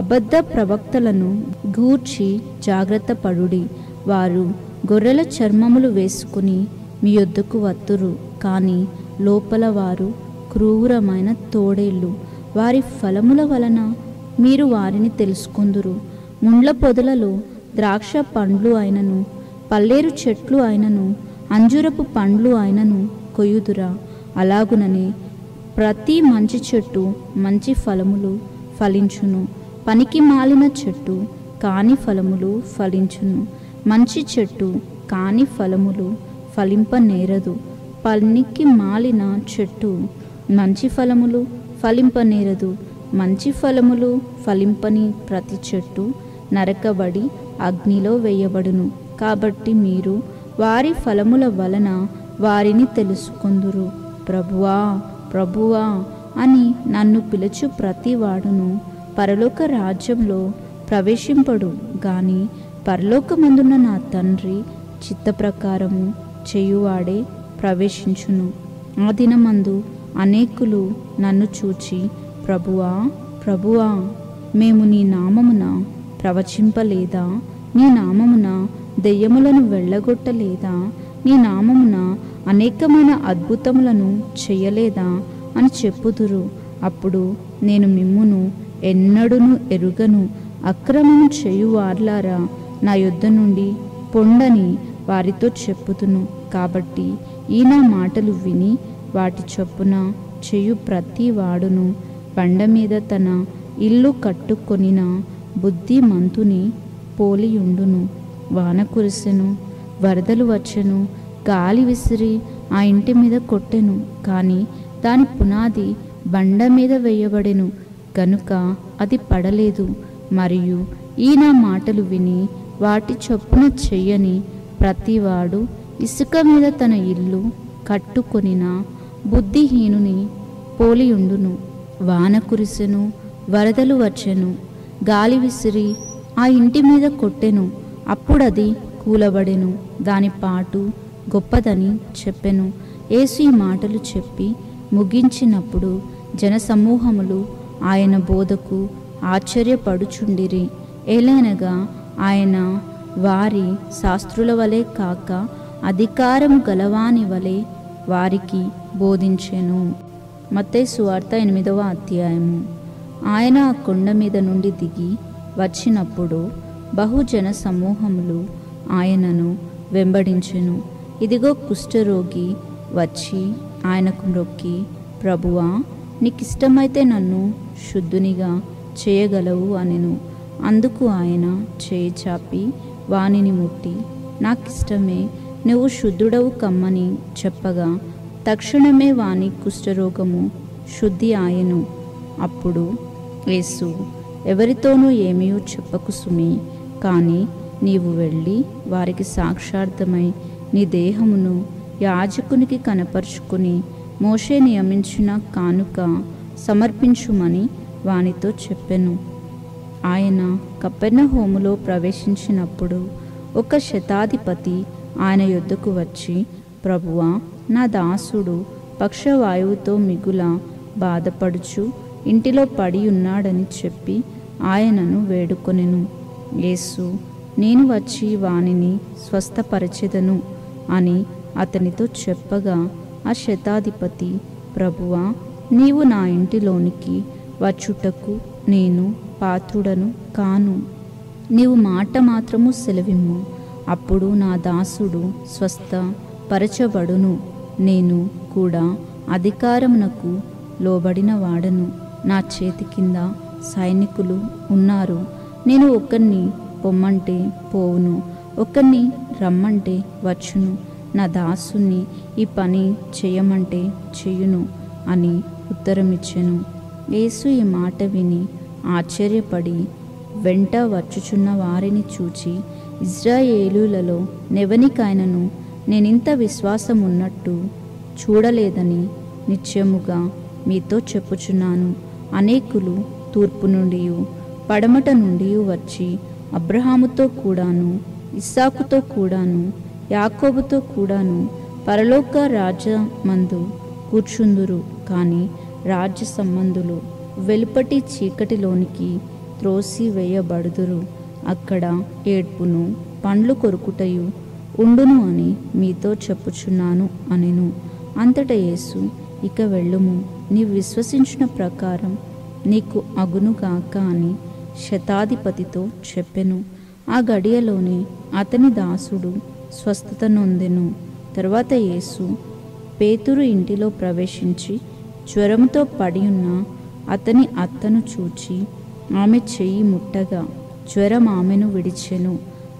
అబద్ధ ప్రవక్తలను గూర్చి జాగ్రత్త పడుడి. వారు గొర్రెల చర్మములు వేసుకుని మీ యొద్దకు వత్తురు, కానీ లోపల వారు క్రూరమైన తోడేళ్ళు. వారి ఫలముల వలన మీరు వారిని తెలుసుకొందురు. ముండ్ల పొదలలో ద్రాక్ష పండ్లు అయినను, పల్లేరు చెట్లు అయినను, అంజురపు పండ్లు అయినను కొయ్యుదురా? అలాగుననే ప్రతి మంచి చెట్టు మంచి ఫలములు ఫలించును, పనికి మాలిన చెట్టు కాని ఫలములు ఫలించును. మంచి చెట్టు కాని ఫలములు ఫలింపనేరదు, పనికి మాలిన చెట్టు మంచి ఫలములు ఫలింపనేరదు. మంచి ఫలములు ఫలింపని ప్రతి చెట్టు నరకబడి అగ్నిలో వేయబడును. కాబట్టి మీరు వారి ఫలముల వలన వారిని తెలుసుకొందురు. ప్రభువా, ప్రభువా అని నన్ను పిలుచు ప్రతి వాడును పరలోక రాజ్యంలో ప్రవేశింపడు గాని పరలోకమందున్న నా తండ్రి చిత్త ప్రకారము చేయువాడే ప్రవేశించును. ఆ దినమందు అనేకులు నన్ను చూచి, ప్రభువా, ప్రభువా, మేము నీ నామమున ప్రవచింపలేదా? నీ నామమున దెయ్యములను వెళ్ళగొట్టలేదా? నీ నామమున అనేకమైన అద్భుతములను చేయలేదా అని చెప్పుదురు. అప్పుడు నేను మిమ్మును ఎన్నడూను ఎరుగను, అక్రమము చేయువార్లారా నా యొద్ద నుండి పొండని వారితో చెప్పుదును. కాబట్టి ఈ నా మాటలు విని వాటి చొప్పున చేయు ప్రతి వాడును బండ మీద తన ఇల్లు కట్టుకొనిన బుద్ధిమంతుని పోలియుండును. వాన కురిసెను, వరదలు వచ్చెను, గాలి విసిరి ఆ ఇంటి మీద కొట్టెను. కానీ దాని పునాది బండ మీద వేయబడెను గనుక అది పడలేదు. మరియు ఈ నా మాటలు విని వాటి చొప్పున చెయ్యని ప్రతివాడు ఇసుక మీద తన ఇల్లు కట్టుకొనిన బుద్ధిహీనుని పోలియుండును. వాన కురిసెను, వరదలు వచ్చెను, గాలి విసిరి ఆ ఇంటి మీద కొట్టెను, అప్పుడది కూలబడెను, దాని పాటు గొప్పదని చెప్పెను. యేసు ఈ మాటలు చెప్పి ముగించినప్పుడు జనసమూహములు ఆయన బోధకు ఆశ్చర్యపడుచుండిరి. ఏలైనగా ఆయన వారి శాస్త్రుల వలె కాక అధికారము గలవాని వలె వారికి బోధించెను. మత్తయి సువార్త 8వ అధ్యాయము. ఆయన ఆ కొండ మీద నుండి దిగి వచ్చినప్పుడు బహుజన సమూహములు ఆయనను వెంబడించెను. ఇదిగో కుష్ఠరోగి వచ్చి ఆయనకు మ్రొక్కి, ప్రభువా, నీకిష్టమైతే నన్ను శుద్ధునిగా చేయగలవు అనెను. అందుకు ఆయన చేయి చాపి వానిని ముట్టి, నాకిష్టమే, నువ్వు శుద్ధుడవు కమ్మని చెప్పగా తక్షణమే వాని కుష్ఠరోగము శుద్ధి ఆయెను. అప్పుడు యేసు, ఎవరితోనూ ఏమీ చెప్పకు సుమి, కానీ నీవు వెళ్ళి వారికి సాక్షార్థమై నీ దేహమును యాజకునికి కనపరుచుకుని మోషే నియమించిన కానుక సమర్పించుమని వానితో చెప్పెను. ఆయన కపెర్నహూములో ప్రవేశించినప్పుడు ఒక శతాధిపతి ఆయన యొద్దకు వచ్చి, ప్రభువా, నా దాసుడు పక్షవాయువుతో మిగుల బాధపడుచు ఇంటిలో పడి ఉన్నాడని చెప్పి ఆయనను వేడుకొనెను. యేసు, నేను వచ్చి వానిని స్వస్థపరచెదను అని అతనితో చెప్పగా ఆ శతాధిపతి, ప్రభువా, నీవు నా ఇంటిలోనికి వచ్చుటకు నేను పాత్రుడను కాను. నీవు మాట మాత్రము సెలవిమ్ము, అప్పుడు నా దాసుడు స్వస్థపరచబడును. నేను కూడా అధికారమునకు లోబడిన వాడను. నా చేతి కింద సైనికులు ఉన్నారు. నేను ఒకరిని పొమ్మంటే పోవును, ఒకరిని రమ్మంటే వచ్చును, నా దాసుని ఈ పని చేయమంటే చెయ్యును అని ఉత్తరమిచ్చెను. యేసు ఈ మాట విని ఆశ్చర్యపడి వెంట వచ్చుచున్న వారిని చూచి, ఇజ్రాయేలులలో నెవనికైనను నేనింత విశ్వాసం ఉన్నట్టు చూడలేదని నిశ్చయముగా మీతో చెప్పుచున్నాను. అనేకులు తూర్పు నుండి పడమట నుండి వచ్చి అబ్రహాముతో కూడాను, ఇస్సాకుతో కూడాను, యాకోబుతో కూడాను పరలోక రాజ్యమందు కూర్చుందురు. కానీ రాజ్య సంబంధులు వెలుపటి చీకటిలోనికి త్రోసి వేయబడుదురు. అక్కడ ఏడ్పును పండ్లు కొరుకుటయు ఉండును అని మీతో చెప్పుచున్నాను అనెను. అంతటా యేసు, ఇక వెళ్ళుము, నీవు విశ్వసించిన ప్రకారం నీకు అగునుగాక అని శతాధిపతితో చెప్పెను. ఆ గడియలోనే అతని దాసుడు స్వస్థత నొందెను. తరువాత యేసు పేతురు ఇంటిలో ప్రవేశించి జ్వరముతో పడి ఉన్న అతని అత్తను చూచి ఆమె చెయ్యి ముట్టగా జ్వరం ఆమెను విడిచెను.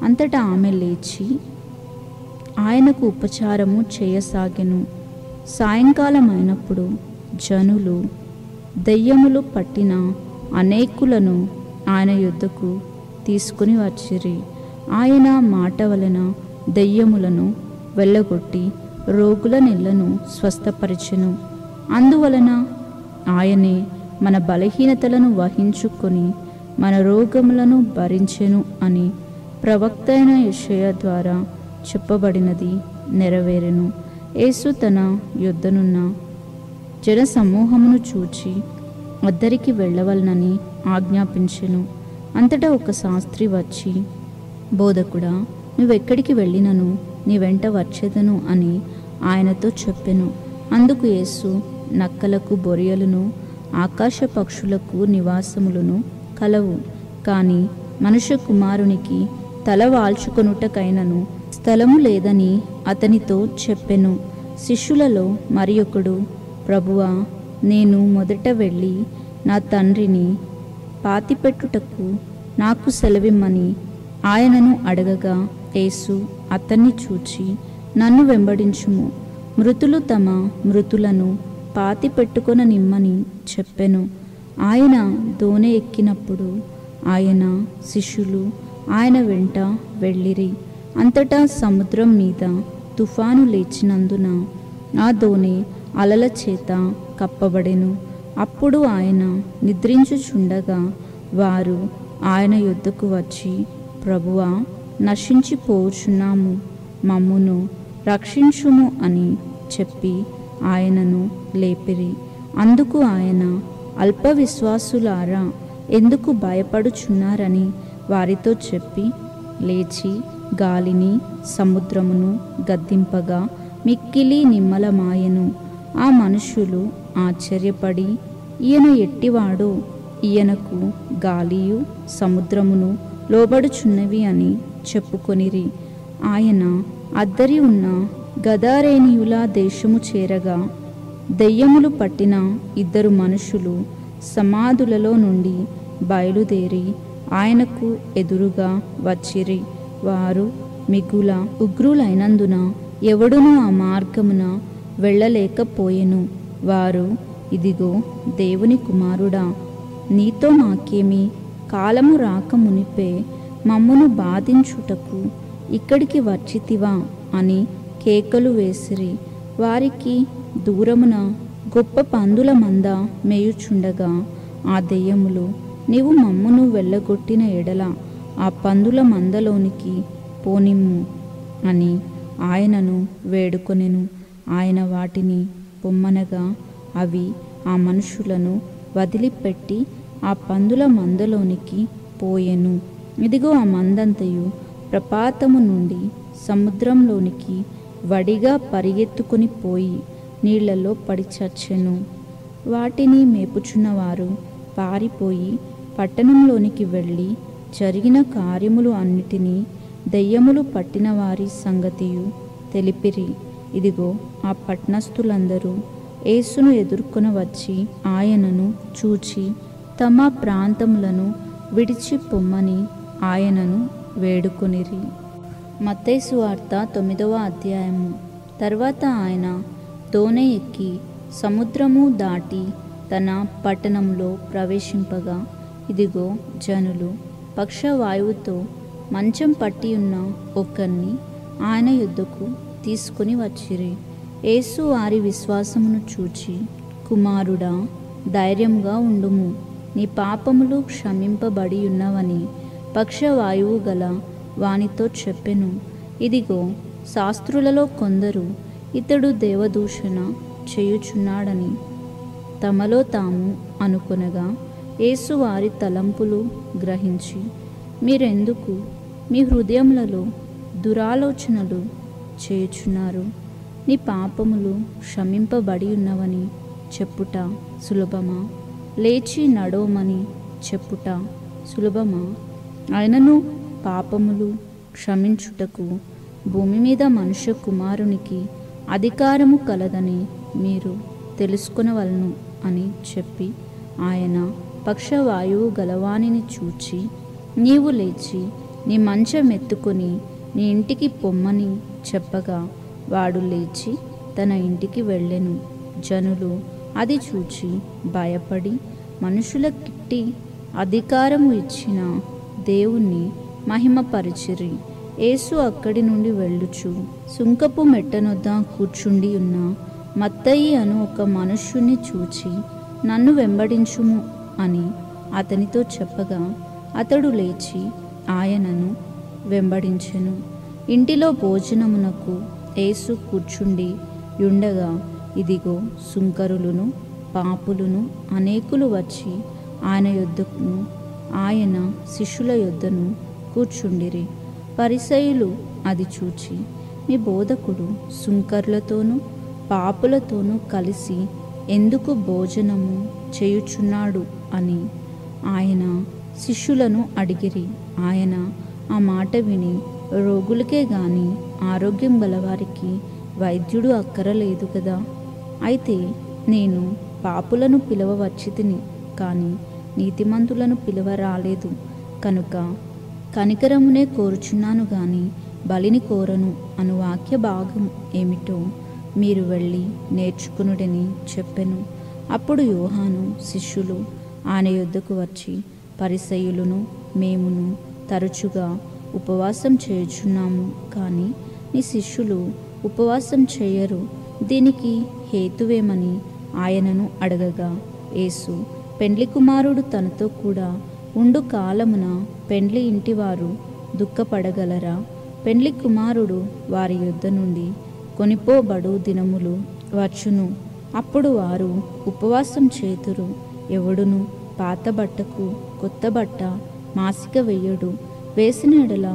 అంతటా ఆమె లేచి ఆయనకు ఉపచారము చేయసాగెను. సాయంకాలం అయినప్పుడు జనులు దెయ్యములు పట్టిన అనేకులను ఆయన యొద్దకు తీసుకుని వచ్చిరి. ఆయన మాట వలన దెయ్యములను వెళ్ళగొట్టి రోగుల నెలను స్వస్థపరిచెను. అందువలన ఆయనే మన బలహీనతలను వహించుకొని మన రోగములను భరించెను అని ప్రవక్త అయిన యెషయా ద్వారా చెప్పబడినది నెరవేరెను. యేసు తన యొద్దనున్న జన సమూహమును చూచి అద్దరికి వెళ్ళవలనని ఆజ్ఞాపించెను. అంతటా ఒక శాస్త్రి వచ్చి, బోధకుడా, నువ్వెక్కడికి వెళ్ళినను నీ వెంట వచ్చేదను అని ఆయనతో చెప్పెను. అందుకు యేసు, నక్కలకు బొరియలును ఆకాశ పక్షులకు నివాసములను కలవు, కానీ మనుష్య కుమారునికి తల వాల్చుకొనుటకైనను స్థలము లేదని అతనితో చెప్పెను. శిష్యులలో మరి ఒకడు, ప్రభువా, నేను మొదట వెళ్ళి నా తండ్రిని పాతిపెట్టుటకు నాకు సెలవిమ్మని ఆయనను అడగగా యేసు అతన్ని చూచి, నన్ను వెంబడించుము, మృతులు తమ మృతులను పాతిపెట్టుకొననిమ్మని చెప్పెను. ఆయన దోణి ఎక్కినప్పుడు ఆయన శిష్యులు ఆయన వెంట వెళ్ళిరి. అంతటా సముద్రం మీద తుఫాను లేచినందున ఆ దోణి అలల చేత కప్పబడెను. అప్పుడు ఆయన నిద్రించుచుండగా వారు ఆయన యొద్దకు వచ్చి, ప్రభువా, నశించిపోవుచున్నాము, మమ్మును రక్షించుము అని చెప్పి ఆయనను లేపిరి. అందుకు ఆయన, అల్ప విశ్వాసులారా, ఎందుకు భయపడుచున్నారని వారితో చెప్పి లేచి గాలిని సముద్రమును గద్దింపగా మిక్కిలి నిమ్మలమాయెను. ఆ మనుషులు ఆశ్చర్యపడి, ఈయన ఎట్టివాడో, ఈయనకు గాలియు సముద్రమును లోబడుచున్నవి అని చెప్పుకొనిరి. ఆయన అద్దరి ఉన్న గదారేనీయుల దేశము చేరగా దెయ్యములు పట్టిన 2 మనుషులు సమాధులలో నుండి బయలుదేరి ఆయనకు ఎదురుగా వచ్చిరి. వారు మిగుల ఉగ్రులైనందున ఎవడునూ ఆ మార్గమున వెళ్ళలేకపోయెను. వారు, ఇదిగో దేవుని కుమారుడా, నీతో మాకేమి, కాలము రాక మునిపే మమ్మును బాధించుటకు ఇక్కడికి వచ్చితివా అని కేకలు వేసిరి. వారికి దూరమున గొప్ప పందుల మంద మేయుచుండగా ఆ దెయ్యములు, నీవు మమ్మును వెళ్ళగొట్టిన ఎడల ఆ పందుల మందలోనికి పోనిమ్ము అని ఆయనను వేడుకొనెను. ఆయన వాటిని పొమ్మనగా అవి ఆ మనుషులను వదిలిపెట్టి ఆ పందుల మందలోనికి పోయెను. ఇదిగో ఆ మందంతయు ప్రపాతము నుండి సముద్రంలోనికి వడిగా పరిగెత్తుకుని పోయి నీళ్లలో పడి చచ్చెను. వాటిని మేపుచున్నవారు పారిపోయి పట్టణంలోనికి వెళ్ళి జరిగిన కార్యములు అన్నిటినీ దెయ్యములు పట్టిన వారి సంగతియు తెలిపిరి. ఇదిగో ఆ పట్టణస్థులందరూ యేసును ఎదుర్కొన వచ్చి ఆయనను చూచి తమ ప్రాంతములను విడిచి పొమ్మని ఆయనను వేడుకొనిరి. మత్తయి సువార్త 9వ అధ్యాయము. తర్వాత ఆయన దోణి ఎక్కి సముద్రము దాటి తన పట్టణంలో ప్రవేశింపగా ఇదిగో జనులు పక్షవాయువుతో మంచం పట్టి ఉన్న ఒకరిని ఆయన యొద్దకు తీసుకుని వచ్చిరి. యేసు వారి విశ్వాసమును చూచి, కుమారుడా, ధైర్యంగా ఉండుము, నీ పాపములు క్షమింపబడి ఉన్నవని పక్షవాయువు గల వానితో చెప్పెను. ఇదిగో శాస్త్రులలో కొందరు ఇతడు దేవదూషణ చేయుచున్నాడని తమలో తాము అనుకొనగా యేసు వారి తలంపులు గ్రహించి, మీరెందుకు మీ హృదయములలో దురాలోచనలు చేయుచున్నారు? నీ పాపములు క్షమింపబడి ఉన్నవని చెప్పుట సులభమా, లేచి నడవమని చెప్పుట సులభమా? ఆయనను పాపములు క్షమించుటకు భూమి మీద మనుష్య కుమారునికి అధికారము కలదని మీరు తెలుసుకొనవలను అని చెప్పి ఆయన పక్షవాయువు గలవానిని చూచి, నీవు లేచి నీ మంచం ఎత్తుకొని నీ ఇంటికి పొమ్మని చెప్పగా వాడు లేచి తన ఇంటికి వెళ్ళెను. జనులు అది చూచి భయపడి మనుషులకిట్టి అధికారము ఇచ్చిన దేవుణ్ణి మహిమపరిచిరి. యేసు అక్కడి నుండి వెళ్ళుచు సుంకపు మెట్టనొద్ద కూర్చుండి ఉన్న మత్తయి అను ఒక మనుష్యుని చూచి, నన్ను వెంబడించుము అని అతనితో చెప్పగా అతడు లేచి ఆయనను వెంబడించెను. ఇంటిలో భోజనమునకు యేసు కూర్చుండి యుండగా ఇదిగో సుంకరులను పాపులను అనేకులు వచ్చి ఆయన యొద్దకును ఆయన శిష్యుల యొద్దను కూర్చుండిరి. పరిసయ్యులు అది చూచి, మీ బోధకుడు సుంకరులతోనూ పాపులతోనూ కలిసి ఎందుకు భోజనము చేయుచున్నాడు అని ఆయన శిష్యులను అడిగిరి. ఆయన ఆ మాట విని, రోగులకే గాని ఆరోగ్యం గలవారికి వైద్యుడు అక్కరలేదు కదా, అయితే నేను పాపులను పిలవ వచ్చితిని కానీ నీతిమంతులను పిలవ రాలేదు, కనుక కనికరమునే కోరుచున్నాను గాని బలిని కోరను అను వాక్య భాగం ఏమిటో మీరు వెళ్ళి నేర్చుకునుడని చెప్పెను. అప్పుడు యోహాను శిష్యులు ఆయన యొద్దకు వచ్చి, పరిసయ్యులను మేమును తరచుగా ఉపవాసం చేయుచున్నాము, కానీ నీ శిష్యులు ఉపవాసం చేయరు, దీనికి హేతువేమని ఆయనను అడగగా, యేసు, పెండ్లి కుమారుడు తనతో కూడా ఉండు కాలమున పెండ్లి ఇంటివారు దుఃఖపడగలరా? పెండ్లి కుమారుడు వారి యొద్ద నుండి కొనిపోబడు దినములు వచ్చును, అప్పుడు వారు ఉపవాసం చేతురు. ఎవడును పాత బట్టకు కొత్త బట్ట మాసిక వెయ్యడు, వేసిన ఎడల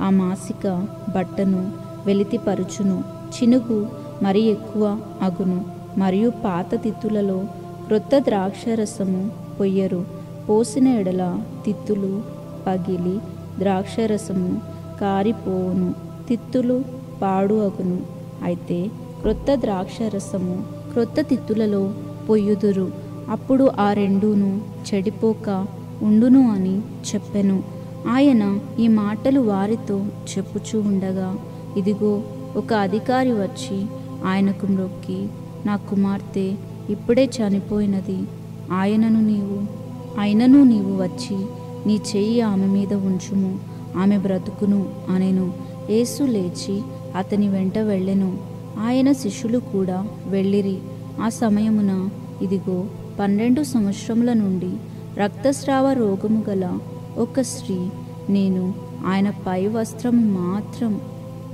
ఆ మాసిక బట్టను వెలితిపరుచును, చినుగు మరి ఎక్కువ అగును. మరియు పాత తిత్తులలో క్రొత్త ద్రాక్షరసము పొయ్యరు, పోసిన ఎడల తిత్తులు పగిలి ద్రాక్షరసము కారిపోవును, తిత్తులు పాడు అగును. అయితే క్రొత్త ద్రాక్షరసము క్రొత్త తిత్తులలో పొయ్యుదురు, అప్పుడు ఆ రెండును చెడిపోక ఉండును అని చెప్పెను. ఆయన ఈ మాటలు వారితో చెప్పుచూ ఉండగా, ఇదిగో ఒక అధికారి వచ్చి ఆయనకు మ్రొక్కి, నా కుమార్తె ఇప్పుడే చనిపోయినది, ఆయనను నీవు వచ్చి నీ చెయ్యి ఆమె మీద ఉంచుము, ఆమె బ్రతుకును అనెను. యేసు లేచి అతని వెంట వెళ్ళెను. ఆయన శిష్యులు కూడా వెళ్ళిరి. ఆ సమయమున ఇదిగో 12 సంవత్సరముల నుండి రక్తస్రావ రోగము గల ఒక స్త్రీ, నేను ఆయన పై వస్త్రము మాత్రం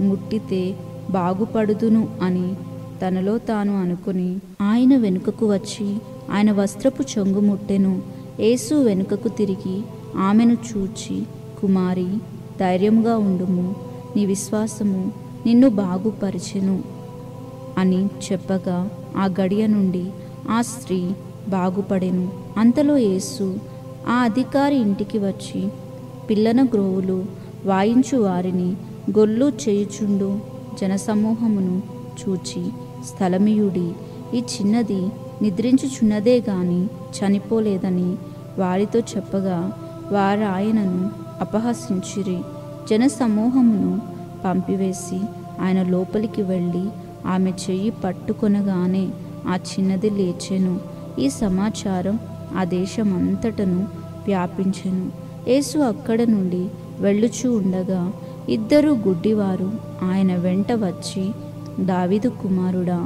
ముట్టితే బాగుపడుదును అని తనలో తాను అనుకుని ఆయన వెనుకకు వచ్చి ఆయన వస్త్రపు చెంగు ముట్టెను. యేసు వెనుకకు తిరిగి ఆమెను చూచి, కుమారి, ధైర్యముగా ఉండుము, నీ విశ్వాసము నిన్ను బాగుపరిచెను అని చెప్పగా, ఆ గడియ నుండి ఆ స్త్రీ బాగుపడెను. అంతలో యేసు ఆ అధికారి ఇంటికి వచ్చి పిల్లన గ్రోవులు వాయించు వారిని గొల్లు చేయుచుండు జనసమూహమును చూచి, స్థలమియుడి, ఈ చిన్నది నిద్రించుచున్నదే గాని చనిపోలేదని వారితో చెప్పగా, వారు ఆయనను అపహసించిరి. జనసమూహమును పంపివేసి ఆయన లోపలికి వెళ్ళి ఆమె చెయ్యి పట్టుకొనగానే ఆ చిన్నది లేచెను. ఈ సమాచారం ఆ దేశమంతటను వ్యాపించెను. యేసు అక్కడ నుండి వెళ్ళుచూ ఉండగా 2 గుడ్డివారు ఆయన వెంట వచ్చి, దావీదు కుమారుడా,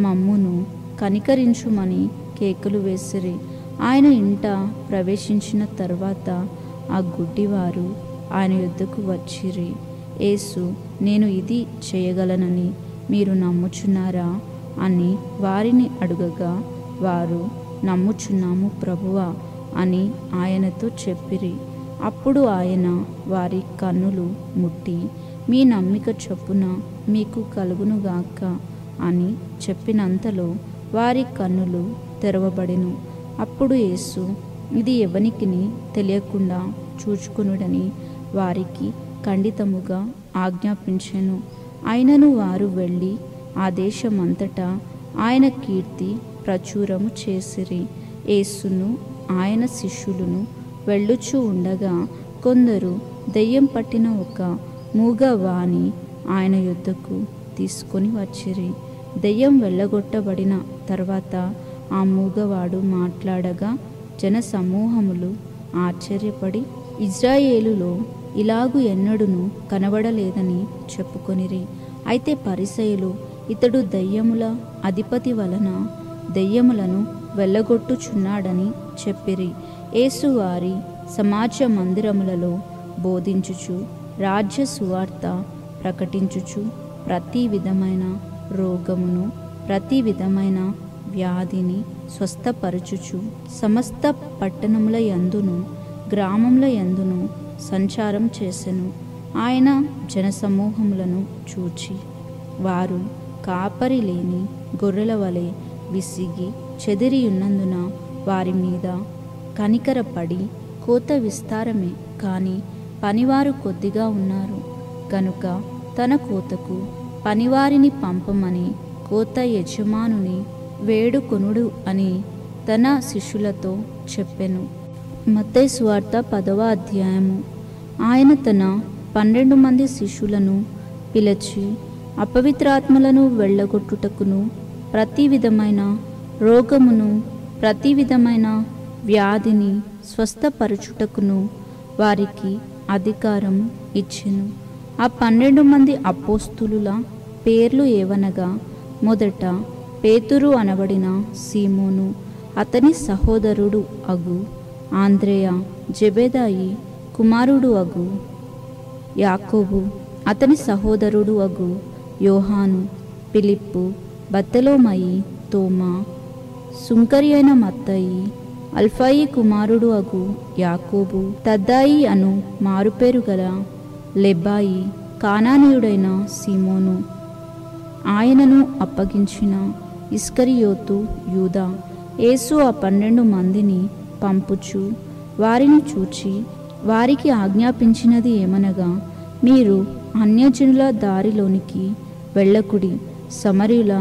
మమ్మును కనికరించుమని కేకలు వేసిరి. ఆయన ఇంట ప్రవేశించిన తర్వాత ఆ గుడ్డివారు ఆయన యొద్దకు వచ్చిరి. యేసు, నేను ఇది చేయగలనని మీరు నమ్ముచున్నారా అని వారిని అడుగగా, వారు, నమ్ముచున్నాము ప్రభువా అని ఆయనతో చెప్పిరి. అప్పుడు ఆయన వారి కన్నులు ముట్టి, మీ నమ్మిక చొప్పున మీకు కలుగునుగాక అని చెప్పినంతలో వారి కన్నులు తెరవబడెను. అప్పుడు యేసు, ఇది ఎవనికిని తెలియకుండా చూచుకొనుడని వారికి ఖండితముగా ఆజ్ఞాపించెను. అయినను వారు వెళ్ళి ఆ దేశమంతటా ఆయన కీర్తి ప్రచురము చేసిరి. యేసును ఆయన శిష్యులను వెళ్ళుచూ ఉండగా కొందరు దెయ్యం పట్టిన ఒక మూగవాణి ఆయన యొద్దకు తీసుకొని వచ్చిరి. దెయ్యం వెళ్ళగొట్టబడిన తర్వాత ఆ మూగవాడు మాట్లాడగా జనసమూహములు ఆశ్చర్యపడి, ఇజ్రాయేలులో ఇలాగు ఎన్నడూను కనబడలేదని చెప్పుకొనిరి. అయితే పరిసయ్యులు, ఇతడు దెయ్యముల అధిపతి వలన దెయ్యములను వెళ్ళగొట్టుచున్నాడని చెప్పిరి. యేసు వారి సమాజ మందిరములలో బోధించుచు, రాజ్య సువార్త ప్రకటించుచు, ప్రతి విధమైన రోగమును ప్రతి విధమైన వ్యాధిని స్వస్థపరచుచు సమస్త పట్టణముల యందును గ్రామముల యందును సంచారం చేసెను. ఆయన జనసమూహములను చూచి, వారు కాపరి లేని గొర్రెల వలె విసిగి చెదిరియున్నందున వారి మీద కనికరపడి, కోత విస్తారమే కానీ పనివారు కొద్దిగా ఉన్నారు కనుక తన కోతకు పనివారిని పంపమని కోత యజమానుని వేడుకొనుడు అని తన శిష్యులతో చెప్పెను. మత్తయి సువార్త 10వ అధ్యాయము. ఆయన తన 12 మంది శిష్యులను పిలిచి అపవిత్రాత్మలను వెళ్ళగొట్టుటకును ప్రతి విధమైన రోగమును ప్రతి విధమైన వ్యాధిని స్వస్థపరచుటకును వారికి అధికారం ఇచ్చెను. ఆ 12 మంది అపోస్తులుల పేర్లు ఏవనగా, మొదట పేతురు అనబడిన సీమోను, అతని సహోదరుడు అగు ఆంద్రేయ, జెబెదాయి కుమారుడు అగు యాకోబు, అతని సహోదరుడు అగు యోహాను, ఫిలిప్పు, బర్తలోమయి, తోమా, సుంకరి అయిన మత్తయి, అల్ఫాయి కుమారుడు అగు యాకోబు, తద్దాయి అను మారుపేరు గల లెబ్బాయి, కానానీయుడైన సీమోను, ఆయనను అప్పగించిన ఇస్కరియోతు యూదా. యేసు ఆ 12 మందిని పంపుచు వారిని చూచి వారికి ఆజ్ఞాపించినది ఏమనగా, మీరు అన్యజనుల దారిలోనికి వెళ్ళకుడి, సమరయుల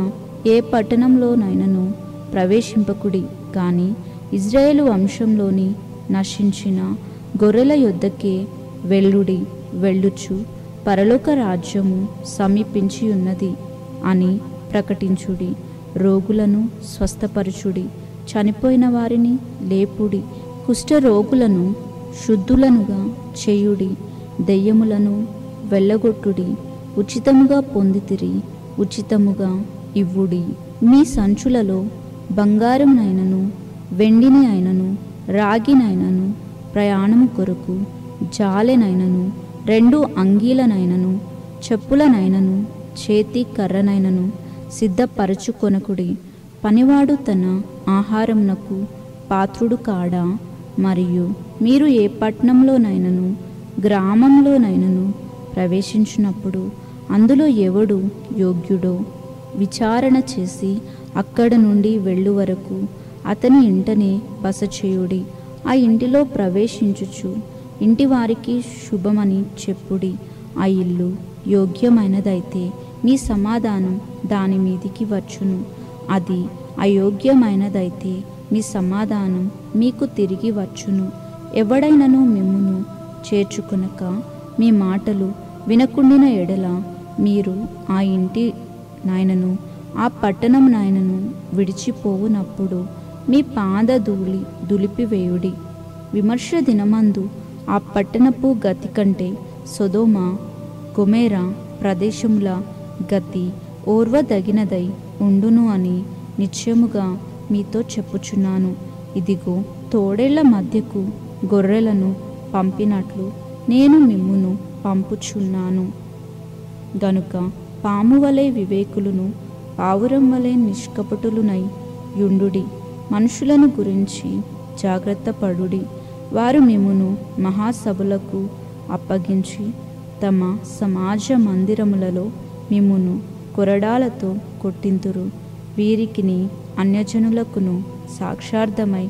ఏ పట్టణంలోనైనను ప్రవేశింపకుడి, కానీ ఇజ్రాయేలు వంశంలోని నశించిన గొర్రెల యొద్దకే వెళ్ళుడి. వెళ్ళుచు పరలోక రాజ్యము సమీపించి ఉన్నది అని ప్రకటించుడి. రోగులను స్వస్థపరచుడి, చనిపోయిన వారిని లేపుడి, కుష్ఠరోగులను శుద్ధులనుగా చేయుడి, దెయ్యములను వెళ్ళగొట్టుడి. ఉచితముగా పొందితిరి, ఉచితముగా ఇవ్వుడి. మీ సంచులలో బంగారంనైనను వెండిని అయినను రాగినైనను ప్రయాణము కొరకు జాలెనైనను 2 అంగీలనైనను చెప్పులనైనను చేతి కర్రనైనను సిద్ధపరచుకొనకుడి. పనివాడు తన ఆహారమునకు పాత్రుడు కాడా? మరియు మీరు ఏ పట్టణంలోనైనను గ్రామంలోనైనను ప్రవేశించినప్పుడు అందులో ఎవడు యోగ్యుడో విచారణ చేసి అక్కడ నుండి వెళ్ళు వరకు అతని ఇంటనే బస చేయుడి. ఆ ఇంటిలో ప్రవేశించుచు ఇంటి వారికి శుభమని చెప్పుడి. ఆ ఇల్లు యోగ్యమైనదైతే మీ సమాధానం దాని మీదికి వచ్చును, అది అయోగ్యమైనదైతే మీ సమాధానం మీకు తిరిగి వచ్చును. ఎవడైనను మిమ్మును చేర్చుకొనక మీ మాటలు వినకుండిన ఎడల మీరు ఆ ఇంటి నాయనను ఆ పట్టణం నాయనను విడిచిపోవునప్పుడు మీ పాదధూళి దులిపివేయుడి. విమర్శ దినమందు ఆ పట్టణపు గతి కంటే సొదొమ గొమొర్రా ప్రదేశముల గతి ఓర్వదగినదై ఉండును అని నిశ్చయముగా మీతో చెప్పుచున్నాను. ఇదిగో, తోడేళ్ల మధ్యకు గొర్రెలను పంపినట్లు నేను మిమ్మును పంపుచున్నాను. గనుక పాము వలె వివేకులను పావురం వలె నిష్కపటులునై యుండుడి. మనుషులను గురించి జాగ్రత్త పడుడి. వారు మిమ్మును మహాసభలకు అప్పగించి తమ సమాజ మందిరములలో మిమ్మును కొరడాలతో కొట్టింతురు. వీరికిని అన్యజనులకును సాక్షార్థమై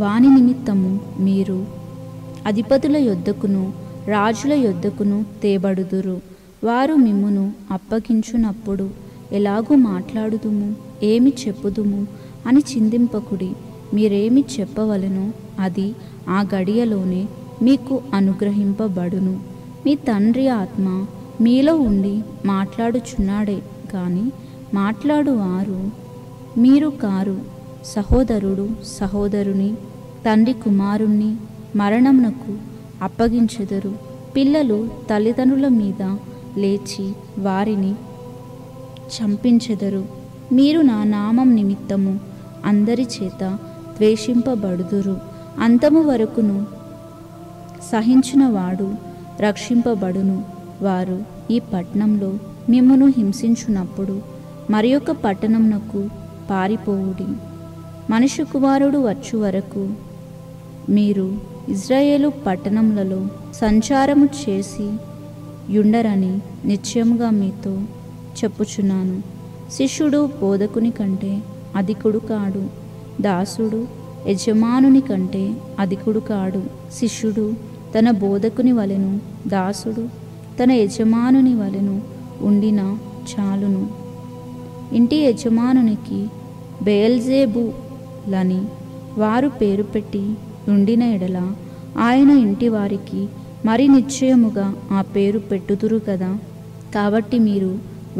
వాని నిమిత్తము మీరు అధిపతుల యొద్దకును రాజుల యొద్దకును తేబడుదురు. వారు మిమ్మును అప్పగించునప్పుడు ఎలాగూ మాట్లాడుదుము, ఏమి చెప్పుదుము అని చింతింపకుడి. మీరేమి చెప్పవలెనో అది ఆ గడియలోనే మీకు అనుగ్రహింపబడును. మీ తండ్రి ఆత్మ మీలో ఉండి మాట్లాడుచున్నాడే కానీ మాట్లాడువారు మీరు కారు. సహోదరుడు సహోదరుని, తండ్రి కుమారుణ్ణి మరణమునకు అప్పగించెదరు. పిల్లలు తల్లిదండ్రుల మీద లేచి వారిని చంపించెదరు. మీరు నా నామం నిమిత్తము అందరి చేత ద్వేషింపబడుదురు. అంతము వరకును సహించిన వాడు రక్షింపబడును. వారు ఈ పట్టణంలో మిమ్మును హింసించునప్పుడు మరి ఒక పట్టణమునకు పారిపోవుడి. మనుష్య కుమారుడు వచ్చు వరకు మీరు ఇజ్రాయేలు పట్టణములలో సంచారము చేసి యుండరని నిశ్చయముగా మీతో చెప్పుచున్నాను. శిష్యుడు బోధకుని కంటే అధికుడు కాడు, దాసుడు యజమానుని కంటే అధికుడు కాడు. శిష్యుడు తన బోధకుని వలెను, దాసుడు తన యజమానుని వలెను ఉండిన చాలును. ఇంటి యజమానునికి బెయల్జెబూలని వారు పేరు పెట్టి ఉండిన ఎడల ఆయన ఇంటి వారికి మరి నిశ్చయముగా ఆ పేరు పెట్టుదురు కదా. కాబట్టి మీరు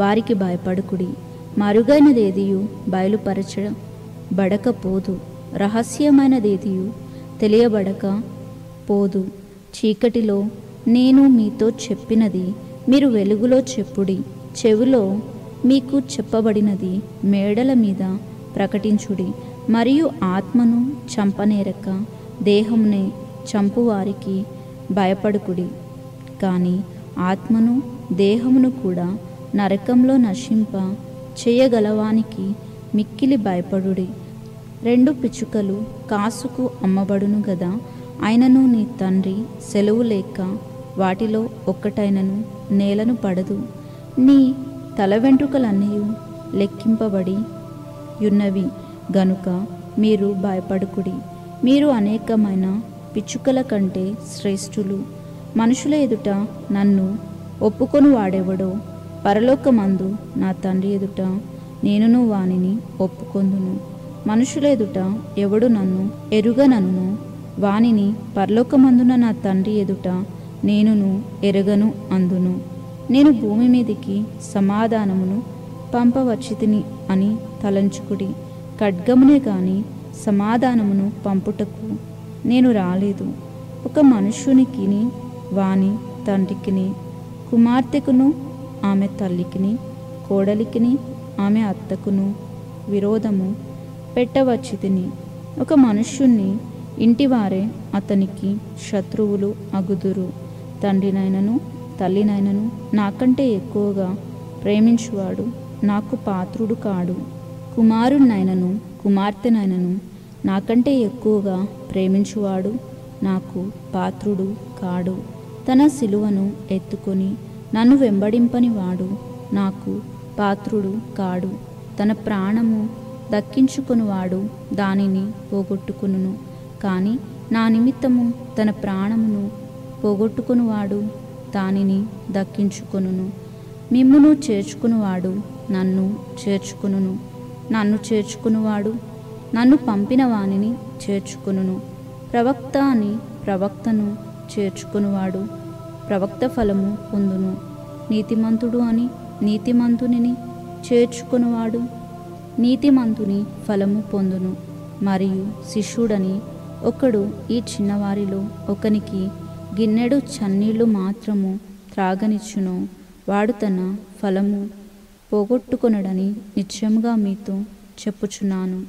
వారికి భయపడకుడి. మరుగైనదేదియు బయలుపరచబడకపోదు, రహస్యమైనదేదియు తెలియబడక పోదు. చీకటిలో నేను మీతో చెప్పినది మీరు వెలుగులో చెప్పుడి, చెవిలో మీకు చెప్పబడినది మేడల మీద ప్రకటించుడి. మరియు ఆత్మను చంపనేరక దేహంనే చంపువారికి భయపడుకుడి, కానీ ఆత్మను దేహమును కూడా నరకంలో నశింప చేయగలవానికి మిక్కిలి భయపడుడి. 2 పిచ్చుకలు కాసుకు అమ్మబడును గదా, అయినను నీ తండ్రి సెలవు లేక వాటిలో ఒక్కటైనను నేలను పడదు. నీ తల వెంట్రుకలన్నీ లెక్కింపబడి యున్నవి గనుక మీరు భయపడుకుడి. మీరు అనేకమైన పిచ్చుకల కంటే శ్రేష్ఠులు. మనుషుల ఎదుట నన్ను ఒప్పుకొని వాడెవడో పరలోకమందు నా తండ్రి ఎదుట నేనును వానిని ఒప్పుకొందును. మనుషుల ఎదుట ఎవడు నన్ను ఎరుగనను వానిని పరలోకమందున నా తండ్రి ఎదుట నేనును ఎరగను అందును. నేను భూమి మీదికి సమాధానమును పంపవచ్చితిని అని తలంచుకుడి. ఖడ్గమునే గాని సమాధానమును పంపుటకు నేను రాలేదు. ఒక మనుష్యునికిని వాని తండ్రికిని, కుమార్తెకును ఆమె తల్లికిని, కోడలికిని ఆమె అత్తకును విరోధము పెట్టవచ్చితిని. ఒక మనుష్యుణ్ణి ఇంటివారే అతనికి శత్రువులు అగుదురు. తండ్రినైనను తల్లినైనను నాకంటే ఎక్కువగా ప్రేమించువాడు నాకు పాత్రుడు కాడు. కుమారుణ్ణైనను కుమార్తెనైనను నాకంటే ఎక్కువగా ప్రేమించువాడు నాకు పాత్రుడు కాడు. తన సిలువను ఎత్తుకొని నన్ను వెంబడింపని వాడు నాకు పాత్రుడు కాడు. తన ప్రాణము దక్కించుకొనువాడు దానిని పోగొట్టుకును, కానీ నా నిమిత్తము తన ప్రాణమును పోగొట్టుకునివాడు దానిని దక్కించుకొనును. మిమ్మును చేర్చుకునివాడు నన్ను చేర్చుకొనును, నన్ను చేర్చుకునివాడు నన్ను పంపిన వానిని చేర్చుకొనును. ప్రవక్త అని ప్రవక్తను చేర్చుకునివాడు ప్రవక్త ఫలము పొందును. నీతిమంతుడు అని నీతిమంతుని చేర్చుకునివాడు నీతిమంతుని ఫలము పొందును. మరియు శిష్యుడని ఒకడు ఈ చిన్నవారిలో ఒకనికి గిన్నెడు చన్నీళ్లు మాత్రము త్రాగనిచ్చును, వాడు తన ఫలము పోగొట్టుకొనడని నిశ్చయముగా మీతో చెప్పుచున్నాను.